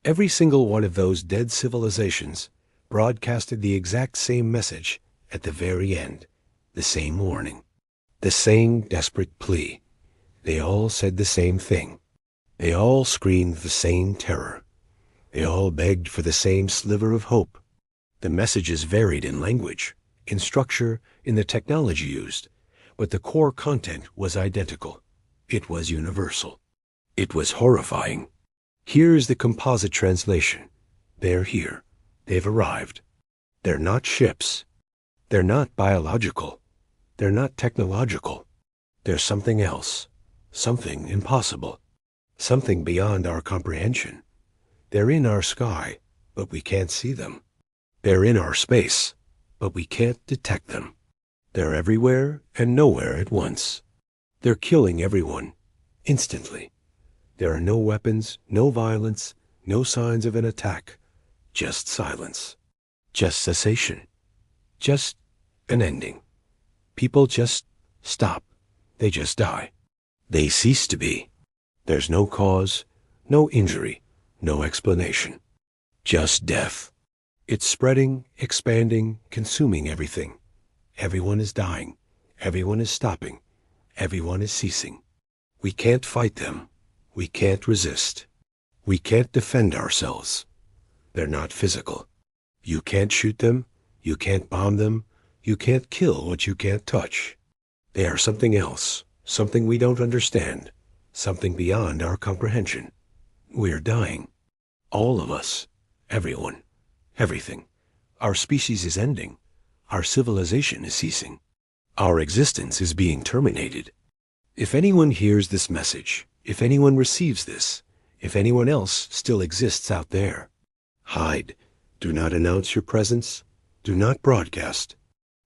Every single one of those dead civilizations broadcasted the exact same message at the very end, the same warning, the same desperate plea. They all said the same thing. They all screamed the same terror. They all begged for the same sliver of hope. The messages varied in language, in structure, in the technology used, but the core content was identical. It was universal. It was horrifying. Here is the composite translation. They're here. They've arrived. They're not ships. They're not biological. They're not technological. They're something else. Something impossible. Something beyond our comprehension. They're in our sky, but we can't see them. They're in our space, but we can't detect them. They're everywhere and nowhere at once. They're killing everyone, instantly. There are no weapons, no violence, no signs of an attack. Just silence. Just cessation. Just an ending. People just stop. They just die. They cease to be. There's no cause, no injury, No explanation. Just death. It's spreading, expanding, consuming everything. Everyone is dying. Everyone is stopping. Everyone is ceasing. We can't fight them. We can't resist. We can't defend ourselves. They're not physical. You can't shoot them. You can't bomb them. You can't kill what you can't touch. They are something else, something we don't understand, something beyond our comprehension. We're dying. All of us. Everyone. Everything. Our species is ending. Our civilization is ceasing. Our existence is being terminated. If anyone hears this message, if anyone receives this, if anyone else still exists out there, hide. Do not announce your presence. Do not broadcast.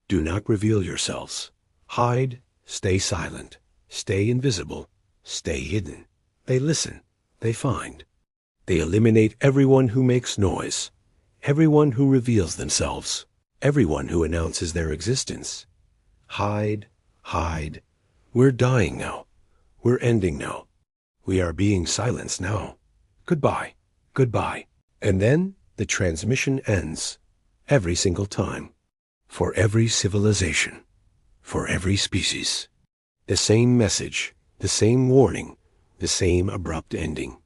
Do not reveal yourselves. Hide. Stay silent. Stay invisible. Stay hidden. They listen. They find. They eliminate everyone who makes noise, everyone who reveals themselves, everyone who announces their existence. Hide, hide. We're dying now. We're ending now. We are being silenced now. Goodbye, goodbye. And then the transmission ends, every single time, for every civilization, for every species. The same message, the same warning, the same abrupt ending.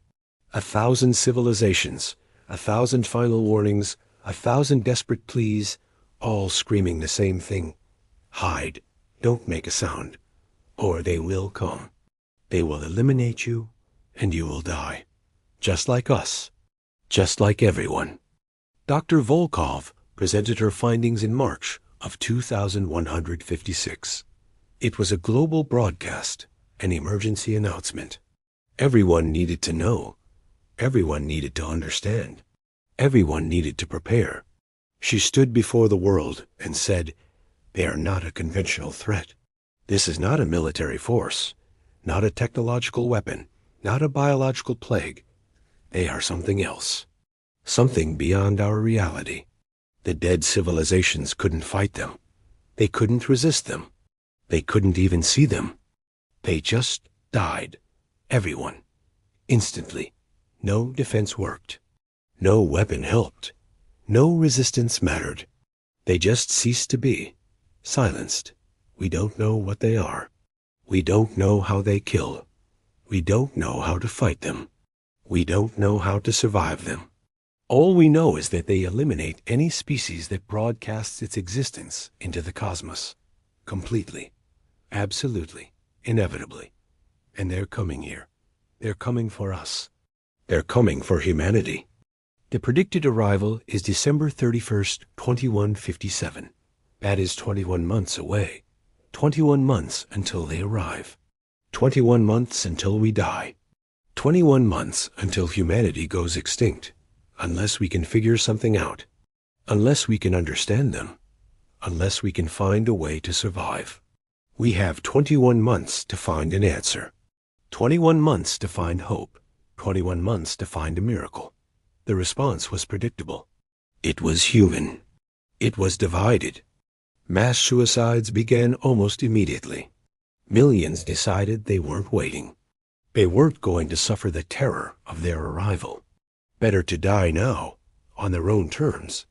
1,000 civilizations, 1,000 final warnings, 1,000 desperate pleas, all screaming the same thing. Hide. Don't make a sound, or they will come. They will eliminate you, and you will die. Just like us. Just like everyone. Dr. Volkov presented her findings in March of 2156. It was a global broadcast, an emergency announcement. Everyone needed to know. Everyone needed to understand. Everyone needed to prepare. She stood before the world and said, "They are not a conventional threat. This is not a military force, not a technological weapon, not a biological plague. They are something else, something beyond our reality. The dead civilizations couldn't fight them. They couldn't resist them. They couldn't even see them. They just died. Everyone. Instantly. No defense worked. No weapon helped. No resistance mattered. They just ceased to be. Silenced. We don't know what they are. We don't know how they kill. We don't know how to fight them. We don't know how to survive them. All we know is that they eliminate any species that broadcasts its existence into the cosmos. Completely. Absolutely. Inevitably. And they're coming here. They're coming for us. They're coming for humanity. The predicted arrival is December 31st, 2157. That is 21 months away. 21 months until they arrive. 21 months until we die. 21 months until humanity goes extinct. Unless we can figure something out. Unless we can understand them. Unless we can find a way to survive. We have 21 months to find an answer. 21 months to find hope. 21 months to find a miracle. The response was predictable. It was human. It was divided. Mass suicides began almost immediately. Millions decided they weren't waiting. They weren't going to suffer the terror of their arrival. Better to die now, on their own terms,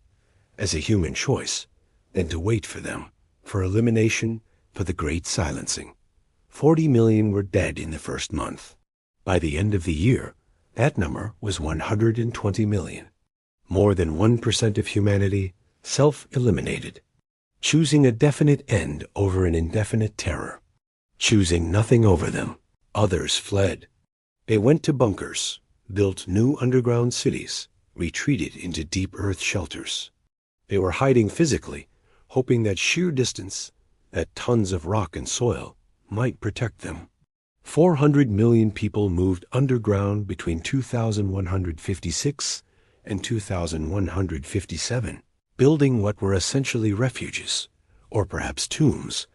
as a human choice, than to wait for them, for elimination, for the great silencing. 40 million were dead in the first month. By the end of the year, that number was 120 million. More than 1% of humanity self-eliminated, choosing a definite end over an indefinite terror, choosing nothing over them. Others fled. They went to bunkers, built new underground cities, retreated into deep earth shelters. They were hiding physically, hoping that sheer distance, that tons of rock and soil, might protect them. 400 million people moved underground between 2156 and 2157, building what were essentially refuges, or perhaps tombs,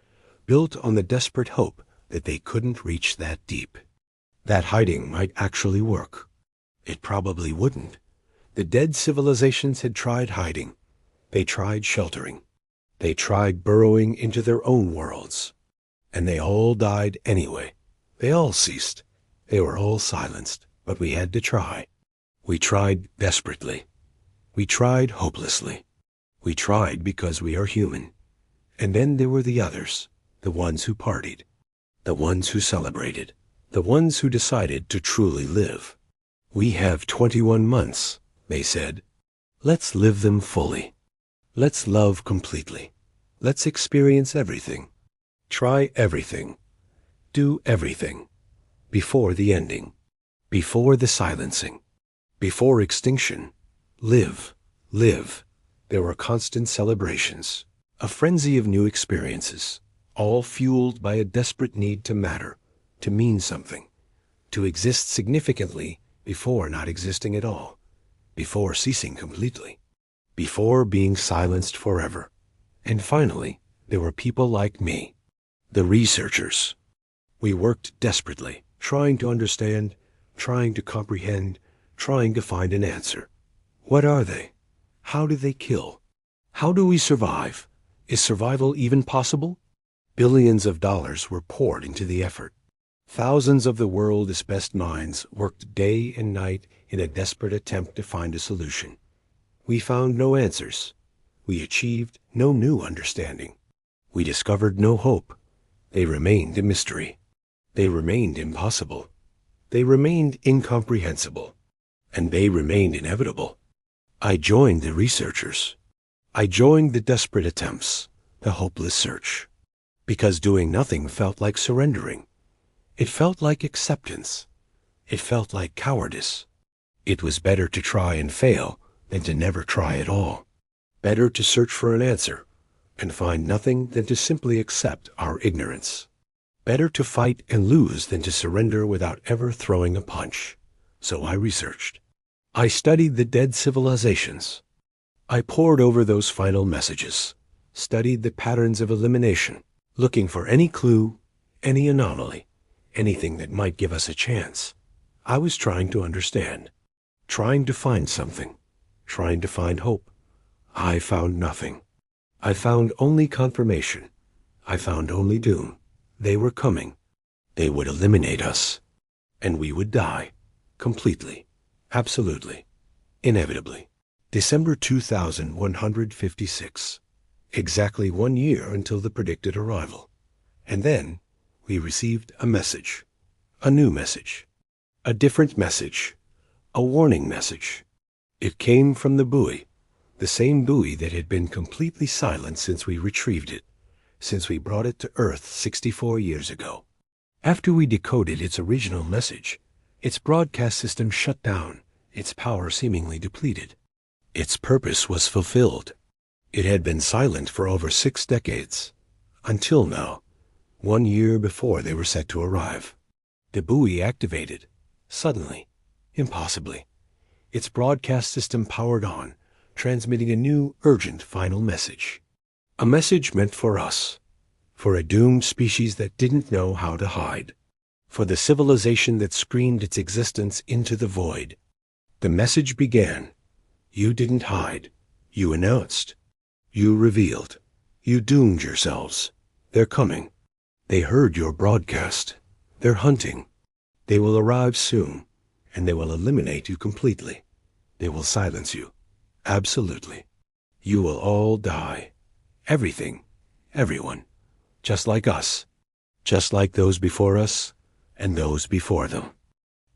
built on the desperate hope that they couldn't reach that deep. That hiding might actually work. It probably wouldn't. The dead civilizations had tried hiding. They tried sheltering. They tried burrowing into their own worlds. And they all died anyway. They all ceased. They were all silenced. But we had to try. We tried desperately. We tried hopelessly. We tried because we are human. And then there were the others, the ones who partied, the ones who celebrated, the ones who decided to truly live. We have 21 months, they said. Let's live them fully. Let's love completely. Let's experience everything. Try everything. Do everything. Before the ending. Before the silencing. Before extinction. Live. Live. There were constant celebrations. A frenzy of new experiences. All fueled by a desperate need to matter. To mean something. To exist significantly before not existing at all. Before ceasing completely. Before being silenced forever. And finally, there were people like me. The researchers. We worked desperately, trying to understand, trying to comprehend, trying to find an answer. What are they? How do they kill? How do we survive? Is survival even possible? Billions of dollars were poured into the effort. Thousands of the world's best minds worked day and night in a desperate attempt to find a solution. We found no answers. We achieved no new understanding. We discovered no hope. They remained a mystery. They remained impossible. They remained incomprehensible. And they remained inevitable. I joined the researchers. I joined the desperate attempts, the hopeless search. Because doing nothing felt like surrendering. It felt like acceptance. It felt like cowardice. It was better to try and fail than to never try at all. Better to search for an answer and find nothing than to simply accept our ignorance. Better to fight and lose than to surrender without ever throwing a punch. So I researched. I studied the dead civilizations. I pored over those final messages, studied the patterns of elimination, looking for any clue, any anomaly, anything that might give us a chance. I was trying to understand, trying to find something, trying to find hope. I found nothing. I found only confirmation. I found only doom. They were coming. They would eliminate us. And we would die. Completely. Absolutely. Inevitably. December 2156. Exactly 1 year until the predicted arrival. And then we received a message. A new message. A different message. A warning message. It came from the buoy. The same buoy that had been completely silent since we retrieved it, since we brought it to Earth 64 years ago. After we decoded its original message, its broadcast system shut down, its power seemingly depleted. Its purpose was fulfilled. It had been silent for over 6 decades, until now, 1 year before they were set to arrive. The buoy activated, suddenly, impossibly. Its broadcast system powered on, transmitting a new, urgent final message. A message meant for us, for a doomed species that didn't know how to hide, for the civilization that screamed its existence into the void. The message began. You didn't hide. You announced. You revealed. You doomed yourselves. They're coming. They heard your broadcast. They're hunting. They will arrive soon, and they will eliminate you completely. They will silence you. Absolutely. You will all die. Everything. Everyone. Just like us. Just like those before us and those before them.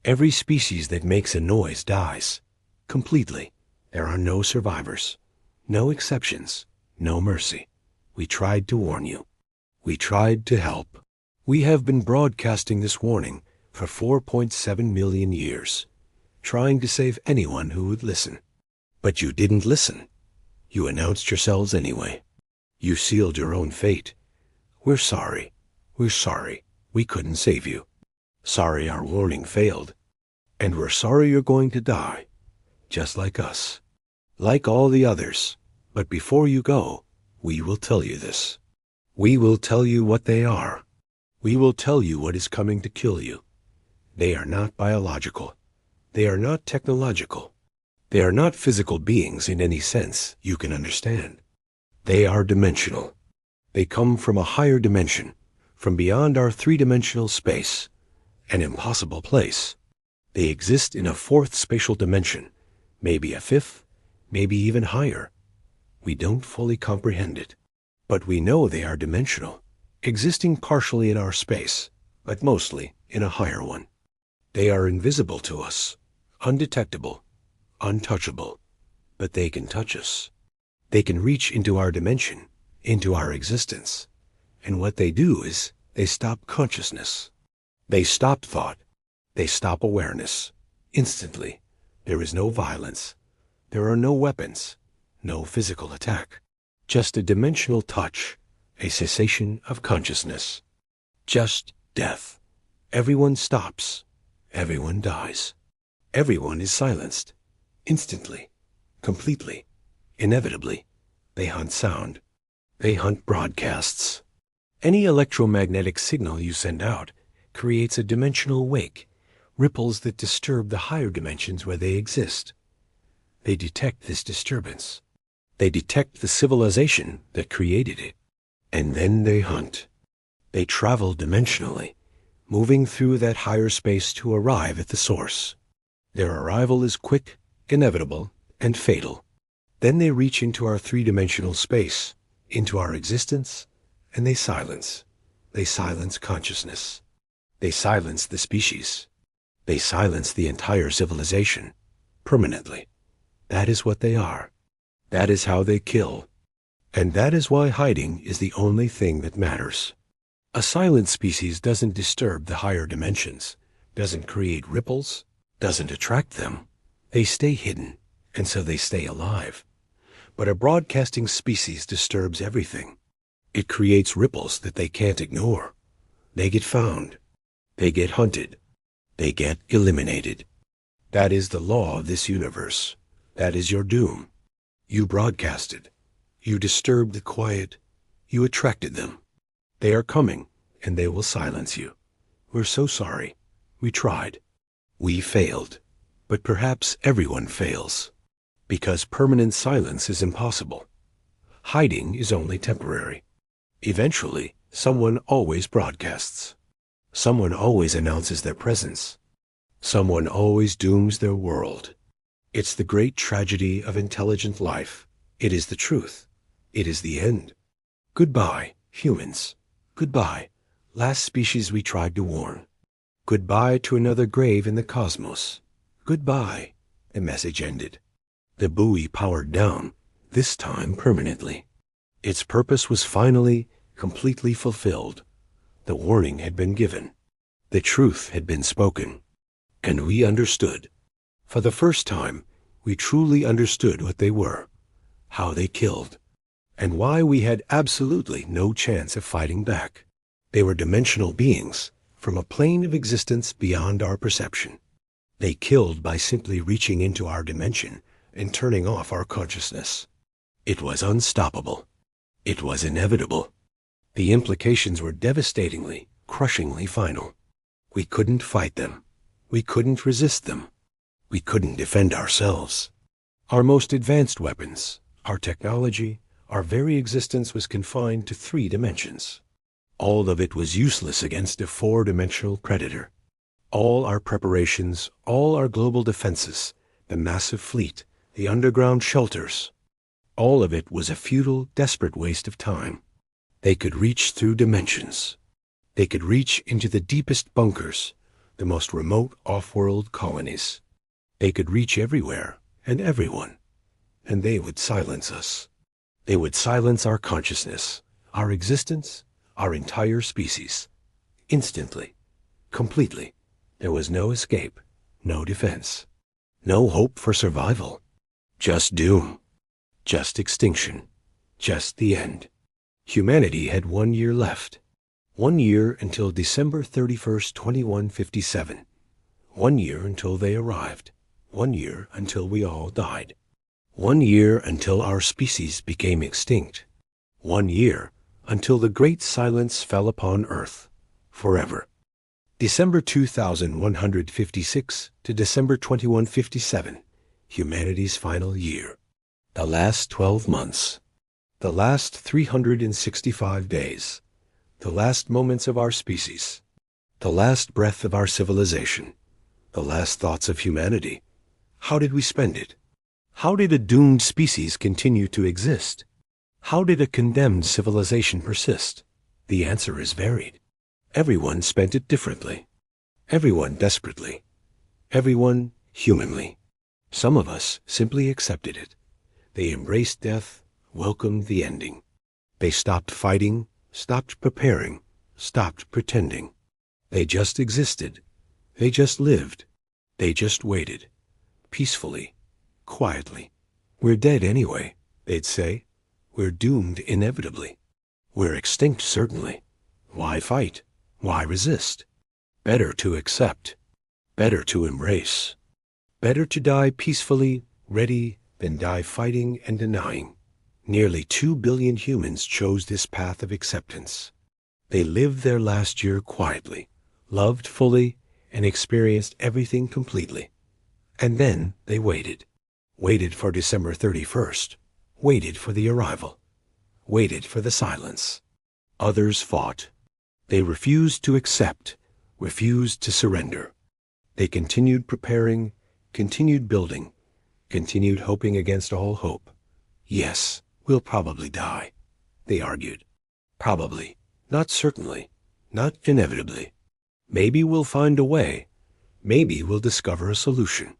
Every species that makes a noise dies. Completely. There are no survivors. No exceptions. No mercy. We tried to warn you. We tried to help. We have been broadcasting this warning for 4.7 million years, trying to save anyone who would listen. But you didn't listen. You announced yourselves anyway. You sealed your own fate. We're sorry. We're sorry. We couldn't save you. Sorry our warning failed. And we're sorry you're going to die, just like us. Like all the others. But before you go, we will tell you this. We will tell you what they are. We will tell you what is coming to kill you. They are not biological. They are not technological. They are not physical beings in any sense you can understand. They are dimensional. They come from a higher dimension, from beyond our 3-dimensional space, an impossible place. They exist in a fourth spatial dimension, maybe a fifth, maybe even higher. We don't fully comprehend it, but we know they are dimensional, existing partially in our space, but mostly in a higher one. They are invisible to us, undetectable, untouchable, but they can touch us. They can reach into our dimension, into our existence, and what they do is they stop consciousness. They stop thought. They stop awareness. Instantly. There is no violence. There are no weapons, no physical attack. Just a dimensional touch, a cessation of consciousness. Just death. Everyone stops. Everyone dies. Everyone is silenced. Instantly. Completely. Inevitably. They hunt sound. They hunt broadcasts. Any electromagnetic signal you send out creates a dimensional wake, ripples that disturb the higher dimensions where they exist. They detect this disturbance. They detect the civilization that created it. And then they hunt. They travel dimensionally, moving through that higher space to arrive at the source. Their arrival is quick, inevitable, and fatal. Then they reach into our three-dimensional space, into our existence, and they silence. They silence consciousness. They silence the species. They silence the entire civilization, permanently. That is what they are. That is how they kill. And that is why hiding is the only thing that matters. A silent species doesn't disturb the higher dimensions, doesn't create ripples, doesn't attract them. They stay hidden, and so they stay alive. But a broadcasting species disturbs everything. It creates ripples that they can't ignore. They get found. They get hunted. They get eliminated. That is the law of this universe. That is your doom. You broadcasted. You disturbed the quiet. You attracted them. They are coming, and they will silence you. We're so sorry. We tried. We failed. But perhaps everyone fails. Because permanent silence is impossible. Hiding is only temporary. Eventually, someone always broadcasts. Someone always announces their presence. Someone always dooms their world. It's the great tragedy of intelligent life. It is the truth. It is the end. Goodbye, humans. Goodbye, last species we tried to warn. Goodbye to another grave in the cosmos. Goodbye. The message ended. The buoy powered down, this time permanently. Its purpose was finally, completely fulfilled. The warning had been given. The truth had been spoken. And we understood. For the first time, we truly understood what they were, how they killed, and why we had absolutely no chance of fighting back. They were dimensional beings from a plane of existence beyond our perception. They killed by simply reaching into our dimension and turning off our consciousness. It was unstoppable. It was inevitable. The implications were devastatingly, crushingly final. We couldn't fight them. We couldn't resist them. We couldn't defend ourselves. Our most advanced weapons, our technology, our very existence was confined to 3 dimensions. All of it was useless against a 4-dimensional predator. All our preparations, all our global defenses, the massive fleet, the underground shelters, all of it was a futile, desperate waste of time. They could reach through dimensions. They could reach into the deepest bunkers, the most remote off-world colonies. They could reach everywhere and everyone, and they would silence us. They would silence our consciousness, our existence, our entire species. Instantly, completely. There was no escape, no defense, no hope for survival. Just doom. Just extinction. Just the end. Humanity had 1 year left. 1 year until December 31st, 2157. 1 year until they arrived. 1 year until we all died. 1 year until our species became extinct. 1 year until the great silence fell upon Earth. Forever. December 2156 to December 2157. Humanity's final year. The last 12 months. The last 365 days. The last moments of our species. The last breath of our civilization. The last thoughts of humanity. How did we spend it? How did a doomed species continue to exist? How did a condemned civilization persist? The answer is varied. Everyone spent it differently. Everyone desperately. Everyone humanly. Some of us simply accepted it. They embraced death, welcomed the ending. They stopped fighting, stopped preparing, stopped pretending. They just existed. They just lived. They just waited. Peacefully, quietly. We're dead anyway, they'd say. We're doomed inevitably. We're extinct certainly. Why fight? Why resist? Better to accept. Better to embrace. Better to die peacefully, ready, than die fighting and denying. Nearly 2 billion humans chose this path of acceptance. They lived their last year quietly, loved fully, and experienced everything completely. And then they waited. Waited for December 31st. Waited for the arrival. Waited for the silence. Others fought. They refused to accept, refused to surrender. They continued preparing, continued building, continued hoping against all hope. Yes, we'll probably die, they argued. Probably, not certainly, not inevitably. Maybe we'll find a way. Maybe we'll discover a solution.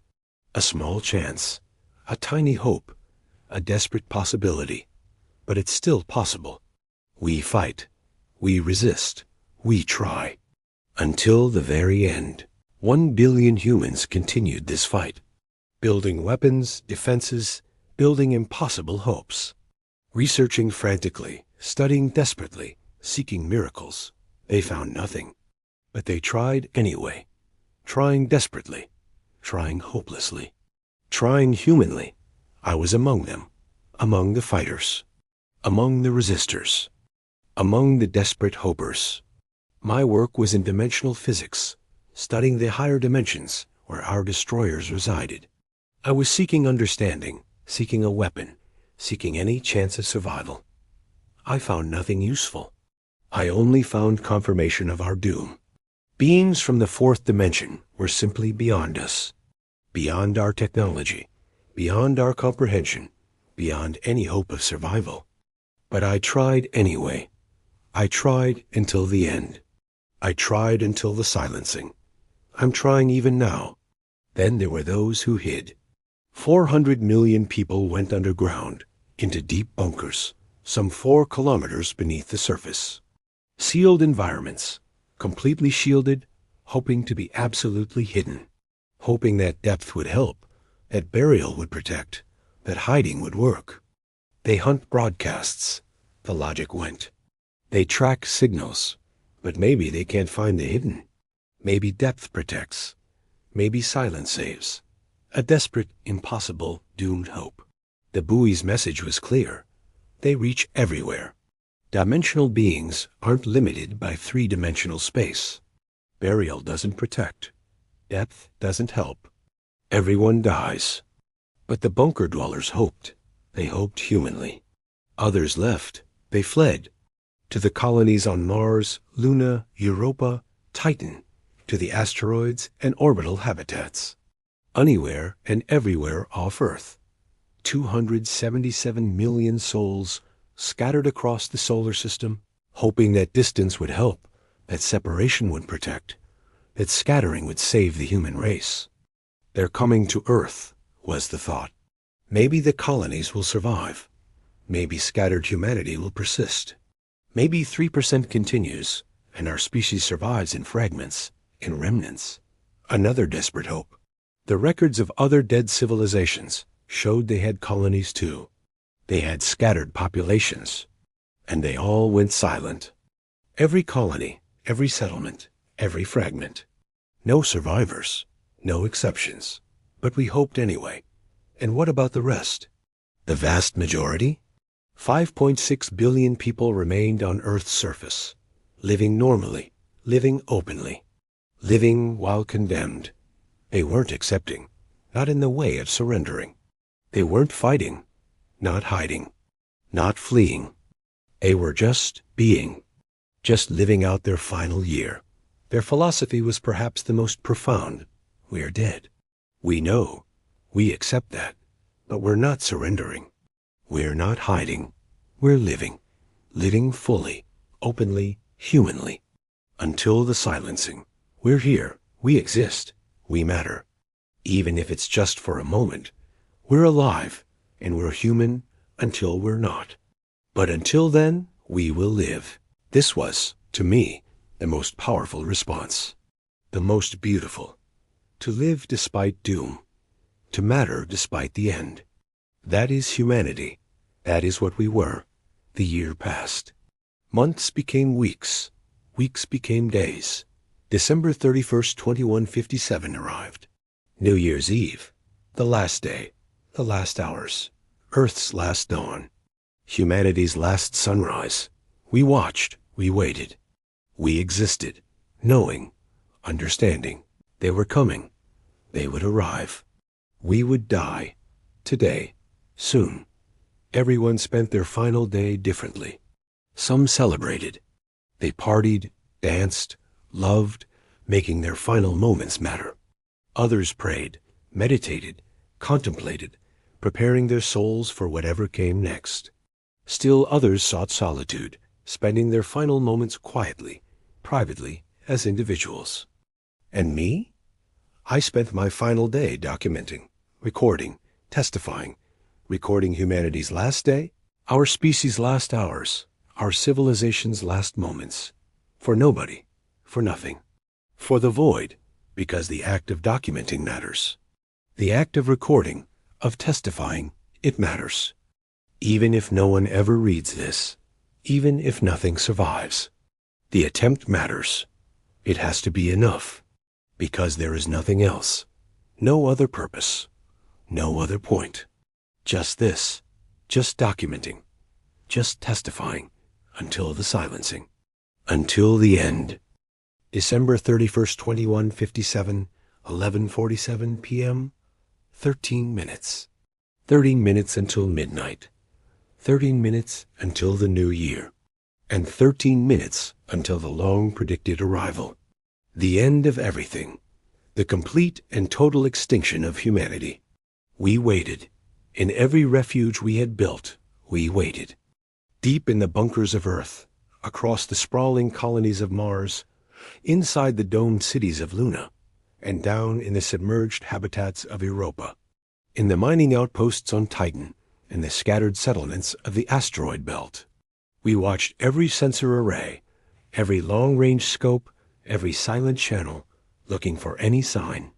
A small chance, a tiny hope, a desperate possibility. But it's still possible. We fight. We resist. We try. Until the very end. 1 billion humans continued this fight. Building weapons, defenses, building impossible hopes. Researching frantically, studying desperately, seeking miracles. They found nothing. But they tried anyway. Trying desperately. Trying hopelessly. Trying humanly. I was among them. Among the fighters. Among the resistors. Among the desperate hopers. My work was in dimensional physics, studying the higher dimensions where our destroyers resided. I was seeking understanding, seeking a weapon, seeking any chance of survival. I found nothing useful. I only found confirmation of our doom. Beings from the fourth dimension were simply beyond us, beyond our technology, beyond our comprehension, beyond any hope of survival. But I tried anyway. I tried until the end. I tried until the silencing. I'm trying even now. Then there were those who hid. 400 million people went underground, into deep bunkers, some 4 kilometers beneath the surface. Sealed environments, completely shielded, hoping to be absolutely hidden. Hoping that depth would help, that burial would protect, that hiding would work. They hunt broadcasts. The logic went. They track signals, but maybe they can't find the hidden. Maybe depth protects. Maybe silence saves. A desperate, impossible, doomed hope. The buoy's message was clear. They reach everywhere. Dimensional beings aren't limited by 3-dimensional space. Burial doesn't protect. Depth doesn't help. Everyone dies. But the bunker dwellers hoped. They hoped humanly. Others left. They fled. To the colonies on Mars, Luna, Europa, Titan, to the asteroids and orbital habitats. Anywhere and everywhere off Earth. 277 million souls scattered across the solar system, hoping that distance would help, that separation would protect, that scattering would save the human race. They're coming to Earth, was the thought. Maybe the colonies will survive. Maybe scattered humanity will persist. Maybe 3% continues, and our species survives in fragments, in remnants. Another desperate hope. The records of other dead civilizations showed they had colonies too. They had scattered populations, and they all went silent. Every colony, every settlement, every fragment. No survivors, no exceptions. But we hoped anyway. And what about the rest? The vast majority? 5.6 billion people remained on Earth's surface, living normally, living openly, living while condemned. They weren't accepting, not in the way of surrendering. They weren't fighting, not hiding, not fleeing. They were just being, just living out their final year. Their philosophy was perhaps the most profound. we are dead. We know, we accept that, but we're not surrendering. We're not hiding. We're living fully, openly, humanly. Until the silencing. We're here, we exist, we matter. Even if it's just for a moment, we're alive, and we're human until we're not. But until then, we will live. This was, to me, the most powerful response. The most beautiful. To live despite doom. To matter despite the end. That is humanity. That is what we were. The year passed. Months became weeks. Weeks became days. December 31st, 2157 arrived. New Year's Eve. The last day. The last hours. Earth's last dawn. Humanity's last sunrise. We watched. We waited. We existed. Knowing. Understanding. They were coming. They would arrive. We would die. Today. Soon. Everyone spent their final day differently. Some celebrated. They partied, danced, loved, making their final moments matter. Others prayed, meditated, contemplated, preparing their souls for whatever came next. Still others sought solitude, spending their final moments quietly, privately, as individuals. And me? I spent my final day documenting, recording, testifying, recording humanity's last day, our species' last hours, our civilization's last moments. For nobody, for nothing. For the void, because the act of documenting matters. The act of recording, of testifying, it matters. Even if no one ever reads this, even if nothing survives, the attempt matters. It has to be enough, because there is nothing else, no other purpose, no other point. Just this, just documenting, just testifying, until the silencing, until the end. December 31st, 2157, 11:47 p.m., 13 minutes. 13 minutes until midnight. 13 minutes until the new year. And 13 minutes until the long-predicted arrival. The end of everything. The complete and total extinction of humanity. We waited. In every refuge we had built, we waited. Deep in the bunkers of Earth, across the sprawling colonies of Mars, inside the domed cities of Luna, and down in the submerged habitats of Europa, in the mining outposts on Titan, and the scattered settlements of the asteroid belt. We watched every sensor array, every long-range scope, every silent channel, looking for any sign.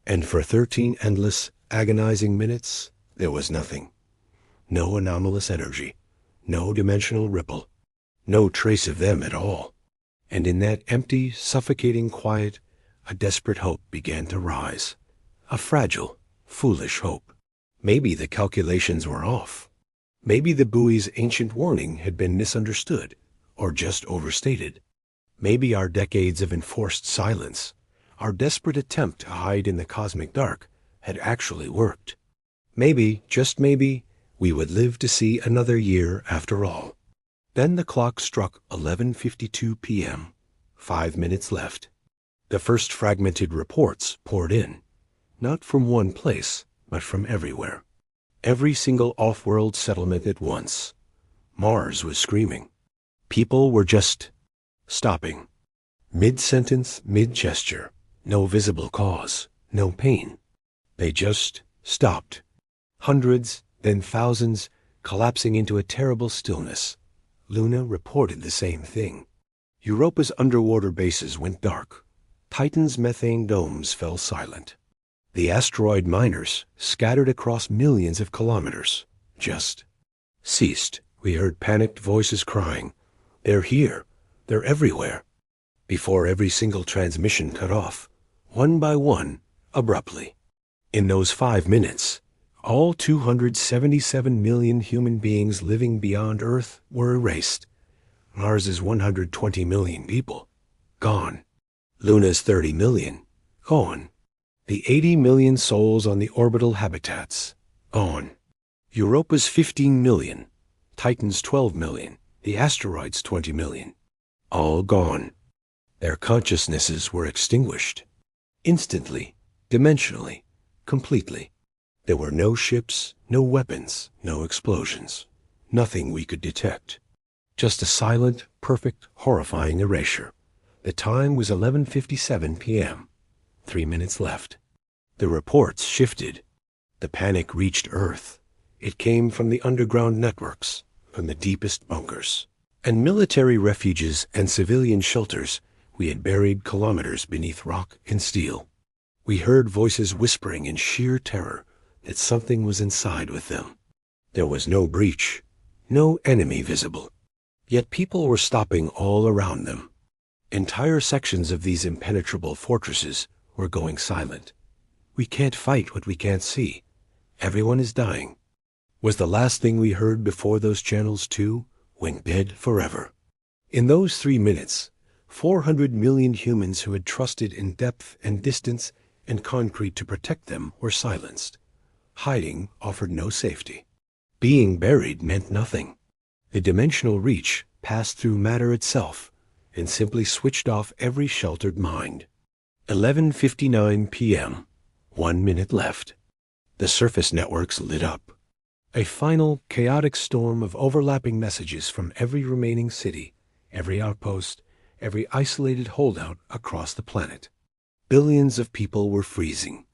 And for 13 endless, agonizing minutes, there was nothing. No anomalous energy, no dimensional ripple, no trace of them at all. And in that empty, suffocating quiet, a desperate hope began to rise. A fragile, foolish hope. Maybe the calculations were off. Maybe the buoy's ancient warning had been misunderstood, or just overstated. Maybe our decades of enforced silence, our desperate attempt to hide in the cosmic dark, had actually worked. Maybe, just maybe, we would live to see another year after all. Then the clock struck 11:52 p.m. 5 minutes left. The first fragmented reports poured in, not from one place, but from everywhere. Every single off-world settlement at once. Mars was screaming. People were just stopping. Mid-sentence, mid-gesture. No visible cause, no pain. They just stopped. Hundreds, then thousands, collapsing into a terrible stillness. Luna reported the same thing. Europa's underwater bases went dark. Titan's methane domes fell silent. The asteroid miners, scattered across millions of kilometers, just ceased. We heard panicked voices crying, "They're here. They're everywhere." Before every single transmission cut off, one by one, abruptly. In those 5 minutes, all 277 million human beings living beyond Earth were erased. Mars's 120 million people, gone. Luna's 30 million, gone. The 80 million souls on the orbital habitats, gone. Europa's 15 million, Titan's 12 million, the asteroid's 20 million, all gone. Their consciousnesses were extinguished. Instantly, dimensionally, completely. There were no ships, no weapons, no explosions. Nothing we could detect. Just a silent, perfect, horrifying erasure. The time was 11:57 p.m. 3 minutes left. The reports shifted. The panic reached Earth. It came from the underground networks, from the deepest bunkers, and military refuges and civilian shelters we had buried kilometers beneath rock and steel. We heard voices whispering in sheer terror that something was inside with them. There was no breach, no enemy visible. Yet people were stopping all around them. Entire sections of these impenetrable fortresses were going silent. We can't fight what we can't see. Everyone is dying. Was the last thing we heard before those channels, too, went dead forever. In those 3 minutes, 400 million humans who had trusted in depth and distance and concrete to protect them were silenced. Hiding offered no safety. Being buried meant nothing. The dimensional reach passed through matter itself and simply switched off every sheltered mind. 11:59 p.m. 1 minute left. The surface networks lit up. A final, chaotic storm of overlapping messages from every remaining city, every outpost, every isolated holdout across the planet. Billions of people were freezing.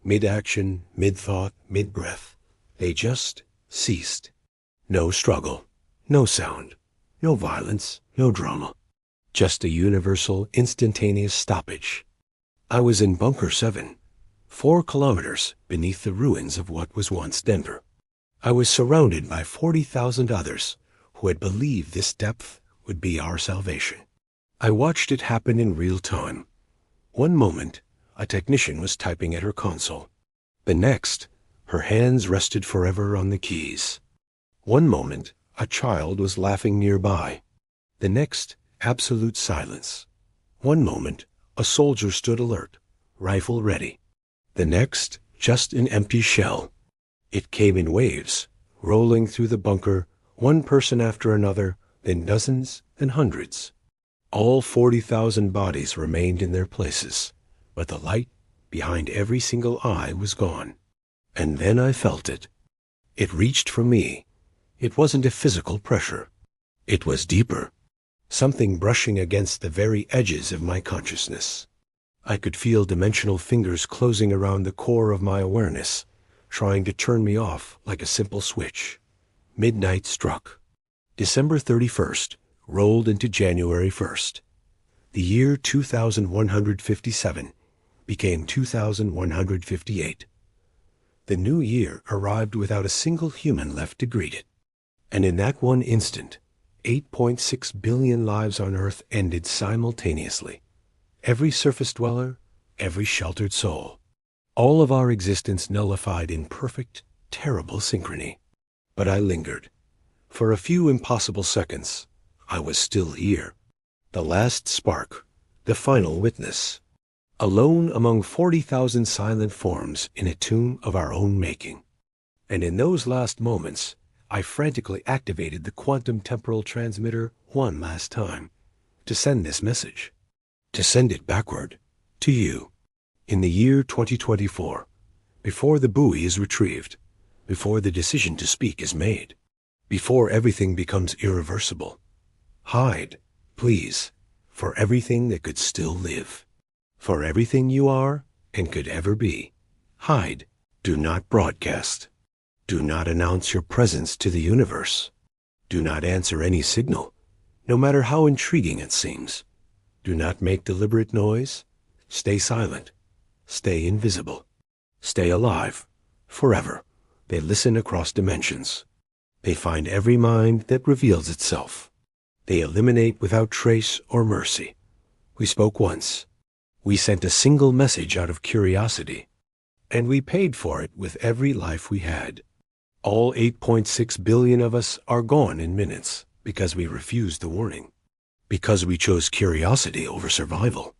Mid-action, mid-thought, mid-breath. They just ceased. No struggle, no sound, no violence, no drama. Just a universal, instantaneous stoppage. I was in Bunker 7, 4 kilometers beneath the ruins of what was once Denver. I was surrounded by 40,000 others who had believed this depth would be our salvation. I watched it happen in real time. One moment, a technician was typing at her console. The next, her hands rested forever on the keys. One moment, a child was laughing nearby. The next, absolute silence. One moment, a soldier stood alert, rifle ready. The next, just an empty shell. It came in waves, rolling through the bunker, one person after another, then dozens and hundreds. All 40,000 bodies remained in their places, but the light behind every single eye was gone. And then I felt it. It reached for me. It wasn't a physical pressure. It was deeper. Something brushing against the very edges of my consciousness. I could feel dimensional fingers closing around the core of my awareness, trying to turn me off like a simple switch. Midnight struck. December 31st rolled into January 1st. The year 2157 became 2158. The new year arrived without a single human left to greet it. And in that one instant, 8.6 billion lives on Earth ended simultaneously. Every surface dweller, every sheltered soul. All of our existence nullified in perfect, terrible synchrony. But I lingered. For a few impossible seconds, I was still here. The last spark, the final witness. Alone among 40,000 silent forms in a tune of our own making. And in those last moments, I frantically activated the quantum temporal transmitter one last time to send this message. To send it backward, to you, in the year 2024, before the buoy is retrieved, before the decision to speak is made, before everything becomes irreversible. Hide, please, for everything that could still live. For everything you are and could ever be. Hide. Do not broadcast. Do not announce your presence to the universe. Do not answer any signal, no matter how intriguing it seems. Do not make deliberate noise. Stay silent. Stay invisible. Stay alive. Forever. They listen across dimensions. They find every mind that reveals itself. They eliminate without trace or mercy. We spoke once. We sent a single message out of curiosity, and we paid for it with every life we had. All 8.6 billion of us are gone in minutes because we refused the warning, because we chose curiosity over survival.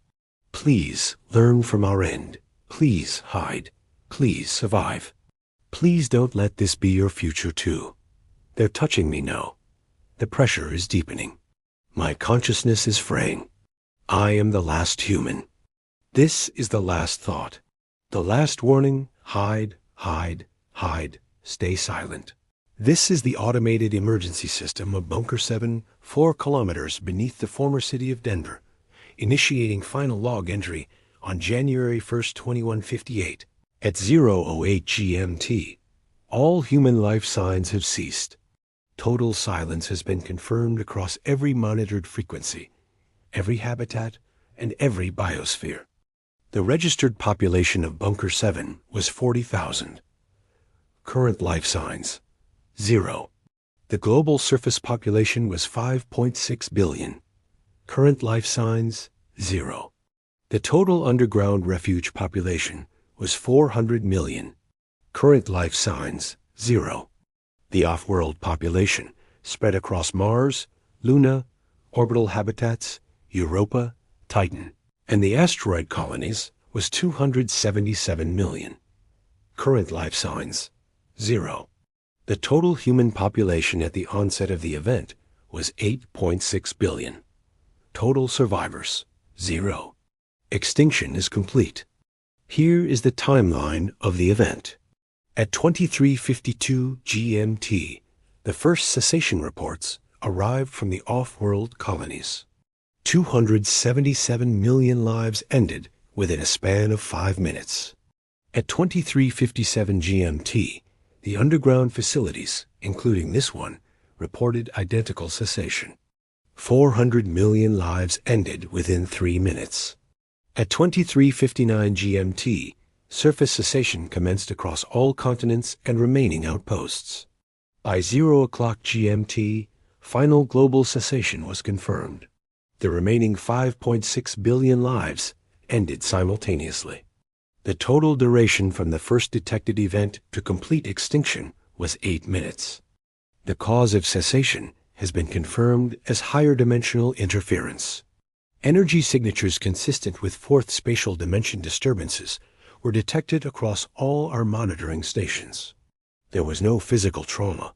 Please learn from our end. Please hide. Please survive. Please don't let this be your future too. They're touching me now. The pressure is deepening. My consciousness is fraying. I am the last human. This is the last thought. The last warning: hide, hide, hide, stay silent. This is the automated emergency system of Bunker 7, 4 kilometers beneath the former city of Denver, initiating final log entry on January 1st, 2158, at 0:08 GMT. All human life signs have ceased. Total silence has been confirmed across every monitored frequency, every habitat, and every biosphere. The registered population of Bunker 7 was 40,000. Current life signs: 0. The global surface population was 5.6 billion. Current life signs: 0. The total underground refuge population was 400 million. Current life signs: 0. The off-world population, spread across Mars, Luna, orbital habitats, Europa, Titan, and the asteroid colonies, was 277 million. Current life signs: 0. The total human population at the onset of the event was 8.6 billion. Total survivors: 0. Extinction is complete. Here is the timeline of the event. At 23:52 GMT, the first cessation reports arrived from the off-world colonies. 277 million lives ended within a span of 5 minutes. At 23:57 GMT, the underground facilities, including this one, reported identical cessation. 400 million lives ended within 3 minutes. At 23:59 GMT, surface cessation commenced across all continents and remaining outposts. By 0:00 GMT, final global cessation was confirmed. The remaining 5.6 billion lives ended simultaneously. The total duration from the first detected event to complete extinction was 8 minutes. The cause of cessation has been confirmed as higher dimensional interference. Energy signatures consistent with fourth spatial dimension disturbances were detected across all our monitoring stations. There was no physical trauma,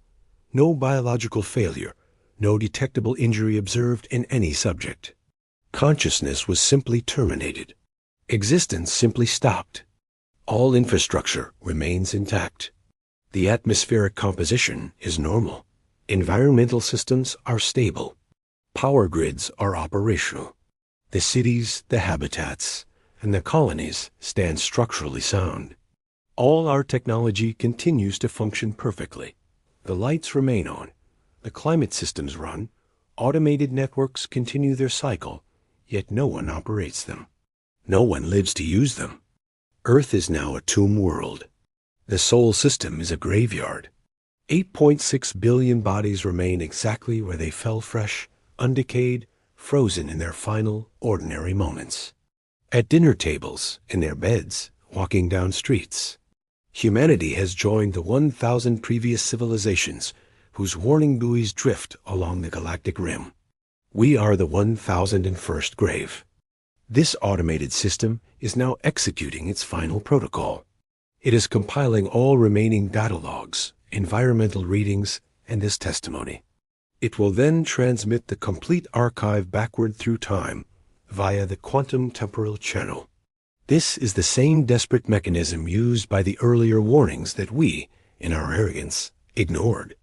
no biological failure, no detectable injury observed in any subject. Consciousness was simply terminated. Existence simply stopped. All infrastructure remains intact. The atmospheric composition is normal. Environmental systems are stable. Power grids are operational. The cities, the habitats, and the colonies stand structurally sound. All our technology continues to function perfectly. The lights remain on. The climate systems run. Automated networks continue their cycle, yet no one operates them. No one lives to use them. Earth is now a tomb world. The solar system is a graveyard. 8.6 billion bodies remain exactly where they fell fresh, undecayed, frozen in their final, ordinary moments. At dinner tables, in their beds, walking down streets. Humanity has joined the 1,000 previous civilizations whose warning buoys drift along the galactic rim. We are the 1,001st grave. This automated system is now executing its final protocol. It is compiling all remaining data logs, environmental readings, and this testimony. It will then transmit the complete archive backward through time via the quantum temporal channel. This is the same desperate mechanism used by the earlier warnings that we, in our arrogance, ignored.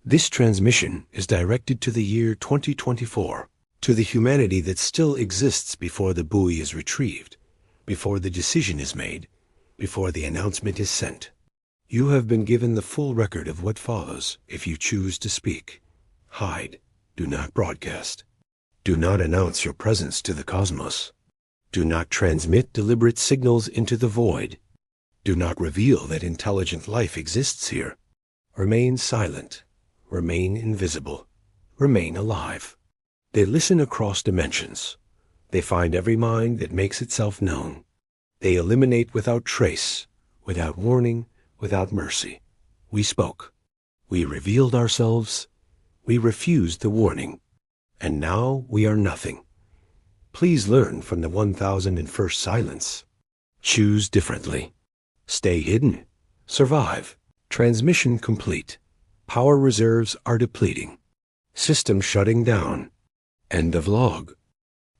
This transmission is directed to the year 2024, to the humanity that still exists before the buoy is retrieved, before the decision is made, before the announcement is sent. You have been given the full record of what follows if you choose to speak. Hide. Do not broadcast. Do not announce your presence to the cosmos. Do not transmit deliberate signals into the void. Do not reveal that intelligent life exists here. Remain silent. Remain invisible. Remain alive. They listen across dimensions. They find every mind that makes itself known. They eliminate without trace, without warning, without mercy. We spoke. We revealed ourselves. We refused the warning. And now we are nothing. Please learn from the 1,001st silence. Choose differently. Stay hidden. Survive. Transmission complete. Power reserves are depleting. System shutting down. End of log.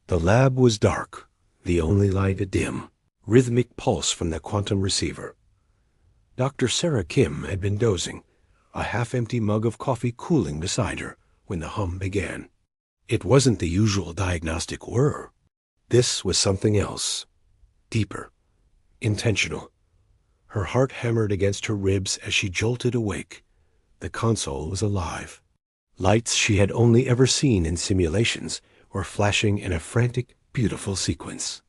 The lab was dark, the only light a dim. rhythmic pulse from the quantum receiver. Dr. Sarah Kim had been dozing, a half-empty mug of coffee cooling beside her, when the hum began. It wasn't the usual diagnostic whir. This was something else. Deeper. Intentional. Her heart hammered against her ribs as she jolted awake. The console was alive. Lights she had only ever seen in simulations were flashing in a frantic, beautiful sequence.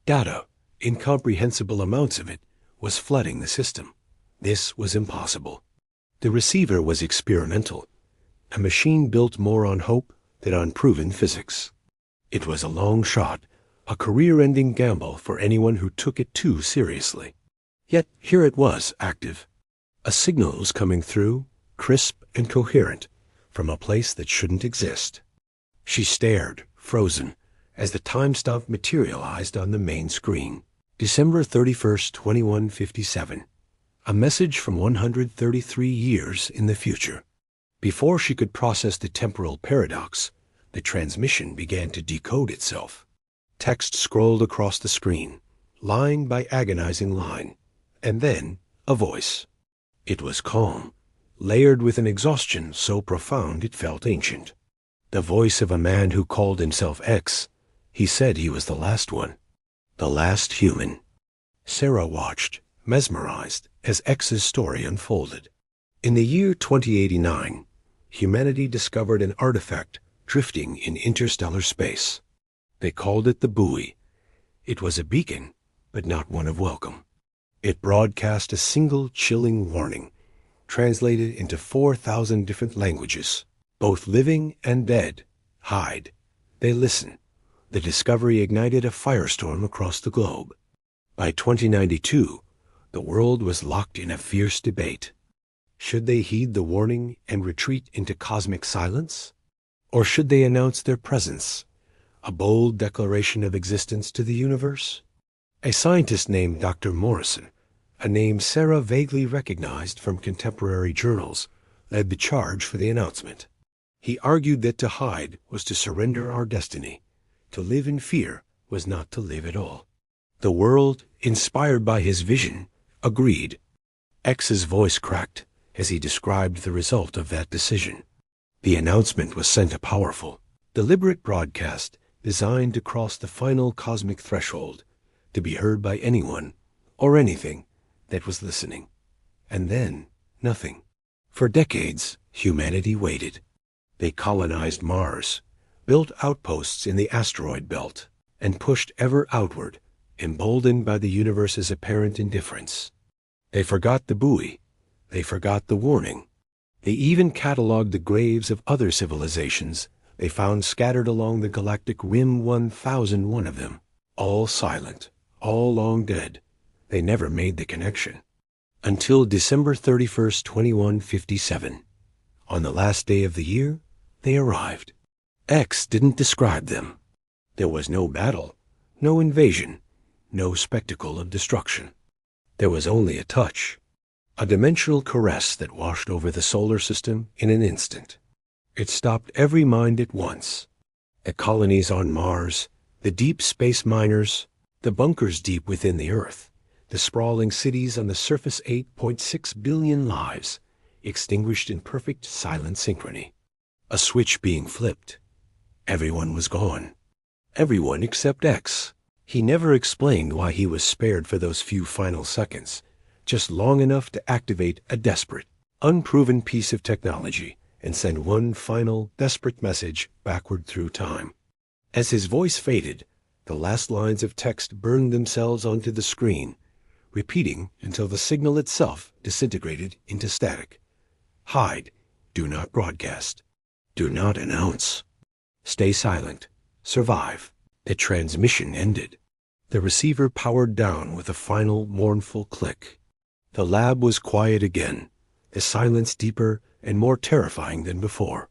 Data, incomprehensible amounts of it, was flooding the system. This was impossible. The receiver was experimental, a machine built more on hope than on proven physics. It was a long shot, a career-ending gamble for anyone who took it too seriously. Yet here it was, active. A signal was coming through, crisp and coherent, from a place that shouldn't exist. She stared, frozen, as the time stamp materialized on the main screen. December 31st, 2157. A message from 133 years in the future. Before she could process the temporal paradox, the transmission began to decode itself. Text scrolled across the screen, line by agonizing line, and then a voice. It was calm, layered with an exhaustion so profound it felt ancient. The voice of a man who called himself X. He said he was the last one, the last human. Sarah watched, mesmerized, as X's story unfolded. In the year 2089, humanity discovered an artifact drifting in interstellar space. They called it the Buoy. It was a beacon, but not one of welcome. It broadcast a single chilling warning, translated into 4,000 different languages, both living and dead. Hide. They listen. The discovery ignited a firestorm across the globe. By 2092, the world was locked in a fierce debate. Should they heed the warning and retreat into cosmic silence? Or should they announce their presence, a bold declaration of existence to the universe? A scientist named Dr. Morrison, a name Sarah vaguely recognized from contemporary journals, led the charge for the announcement. He argued that to hide was to surrender our destiny. To live in fear was not to live at all. The world, inspired by his vision, agreed. X's voice cracked as he described the result of that decision. The announcement was sent a powerful, deliberate broadcast designed to cross the final cosmic threshold, to be heard by anyone or anything that was listening. And then, nothing. For decades, humanity waited. They colonized Mars, built outposts in the asteroid belt, and pushed ever outward, emboldened by the universe's apparent indifference. They forgot the buoy. They forgot the warning. They even cataloged the graves of other civilizations they found scattered along the galactic rim, 1,001 of them, all silent, all long dead. They never made the connection. Until December 31st, 2157. On the last day of the year, they arrived. X didn't describe them. There was no battle, no invasion, no spectacle of destruction. There was only a touch, a dimensional caress that washed over the solar system in an instant. It stopped every mind at once. The colonies on Mars, the deep space miners, the bunkers deep within the Earth, the sprawling cities on the surface, 8.6 billion lives, extinguished in perfect silent synchrony. A switch being flipped. Everyone was gone. Everyone except X. He never explained why he was spared for those few final seconds, just long enough to activate a desperate, unproven piece of technology and send one final, desperate message backward through time. As his voice faded, the last lines of text burned themselves onto the screen, repeating until the signal itself disintegrated into static. Hide. Do not broadcast. Do not announce. Stay silent. Survive. The transmission ended. The receiver powered down with a final mournful click. The lab was quiet again, the silence deeper and more terrifying than before.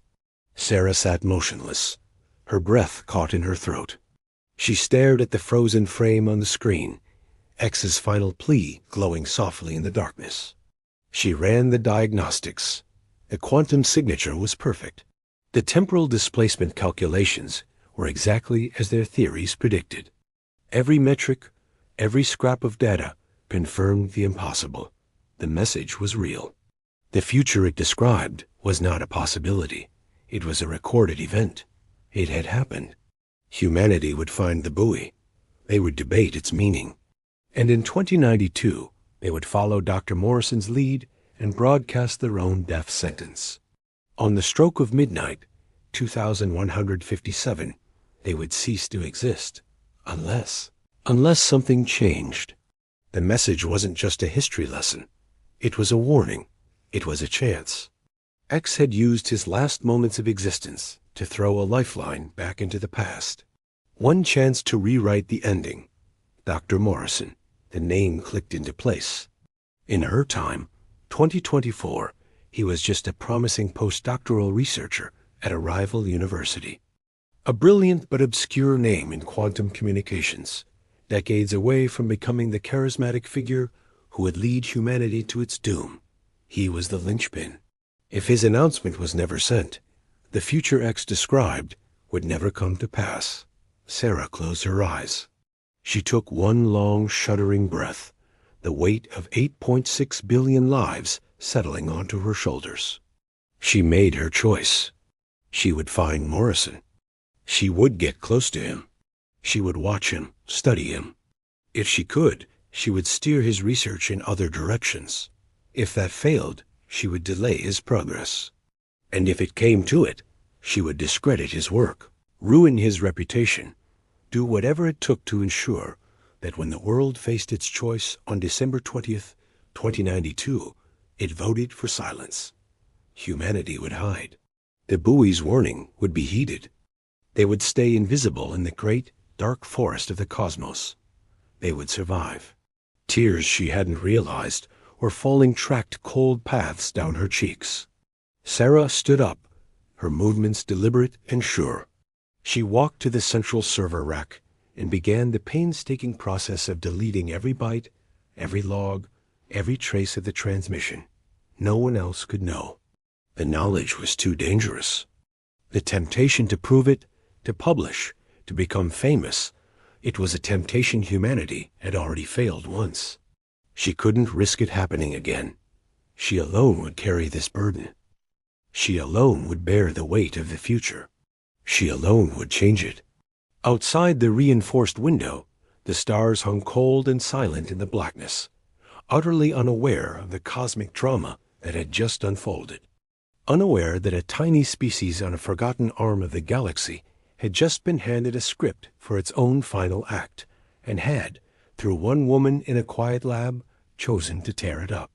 Sarah sat motionless, her breath caught in her throat. She stared at the frozen frame on the screen, X's final plea glowing softly in the darkness. She ran the diagnostics. The quantum signature was perfect. The temporal displacement calculations were exactly as their theories predicted. Every metric, Every scrap of data confirmed the impossible. The message was real. The future it described was not a possibility. It was a recorded event. It had happened. Humanity would find the buoy. They would debate its meaning. And in 2092, they would follow Dr. Morrison's lead and broadcast their own death sentence. On the stroke of midnight, 2157, they would cease to exist, unless something changed. The message wasn't just a history lesson. It was a warning. It was a chance. X had used his last moments of existence to throw a lifeline back into the past. One chance to rewrite the ending. Dr. Morrison. The name clicked into place. In her time, 2024, he was just a promising postdoctoral researcher at a rival university. A brilliant but obscure name in quantum communications, decades away from becoming the charismatic figure who would lead humanity to its doom. He was the linchpin. If his announcement was never sent, the future X described would never come to pass. Sarah closed her eyes. She took one long, shuddering breath, the weight of 8.6 billion lives settling onto her shoulders. She made her choice. She would find Morrison. She would get close to him. She would watch him, study him. If she could, she would steer his research in other directions. If that failed, she would delay his progress. And if it came to it, she would discredit his work, ruin his reputation, do whatever it took to ensure that when the world faced its choice on December 20th, 2092, it voted for silence. Humanity would hide. The buoy's warning would be heeded. They would stay invisible in the great, dark forest of the cosmos. They would survive. Tears she hadn't realized were falling tracked cold paths down her cheeks. Sarah stood up, her movements deliberate and sure. She walked to the central server rack and began the painstaking process of deleting every byte, every log, every trace of the transmission. No one else could know. The knowledge was too dangerous. The temptation to prove it, to publish, to become famous, it was a temptation humanity had already failed once. She couldn't risk it happening again. She alone would carry this burden. She alone would bear the weight of the future. She alone would change it. Outside the reinforced window, the stars hung cold and silent in the blackness, utterly unaware of the cosmic drama that had just unfolded. Unaware that a tiny species on a forgotten arm of the galaxy had just been handed a script for its own final act, and had, through one woman in a quiet lab, chosen to tear it up.